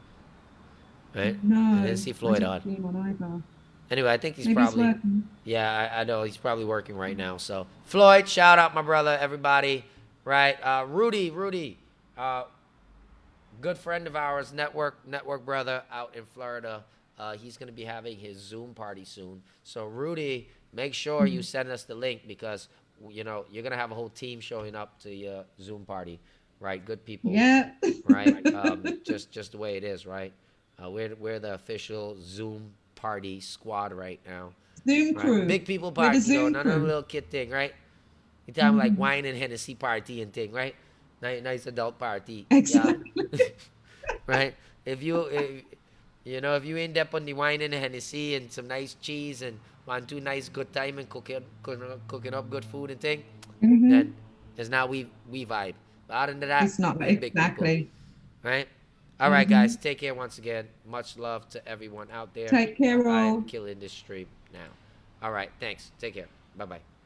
right? I didn't No, see I Floyd didn't on. see him on either. Anyway, I think he's Maybe he's probably, working. yeah, I know he's probably working right now. So Floyd, shout out my brother, everybody, right? Rudy, uh, good friend of ours, network brother out in Florida. He's gonna be having his Zoom party soon. So Rudy, make sure you Mm. send us the link because you're gonna have a whole team showing up to your Zoom party, right? Good people, Yeah. right? Just the way it is, right? We're the official Zoom party squad right now, Zoom right? crew. Big people We're the party though, Zoom none of the crew. little kid thing, right? You time like Hmm. wine and Hennessy party and thing, right? Nice adult party, yeah. Exactly. Right? If you end up on the wine and the Hennessy and some nice cheese and want to nice good time and cooking up good food and thing, then Hmm. it's now we vibe. But other than that, It's not we the big people, exactly. right? All right, guys, Hmm. take care once again. Much love to everyone out there. Take care, I am all. killing this stream now. All right, thanks. Take care. Bye bye.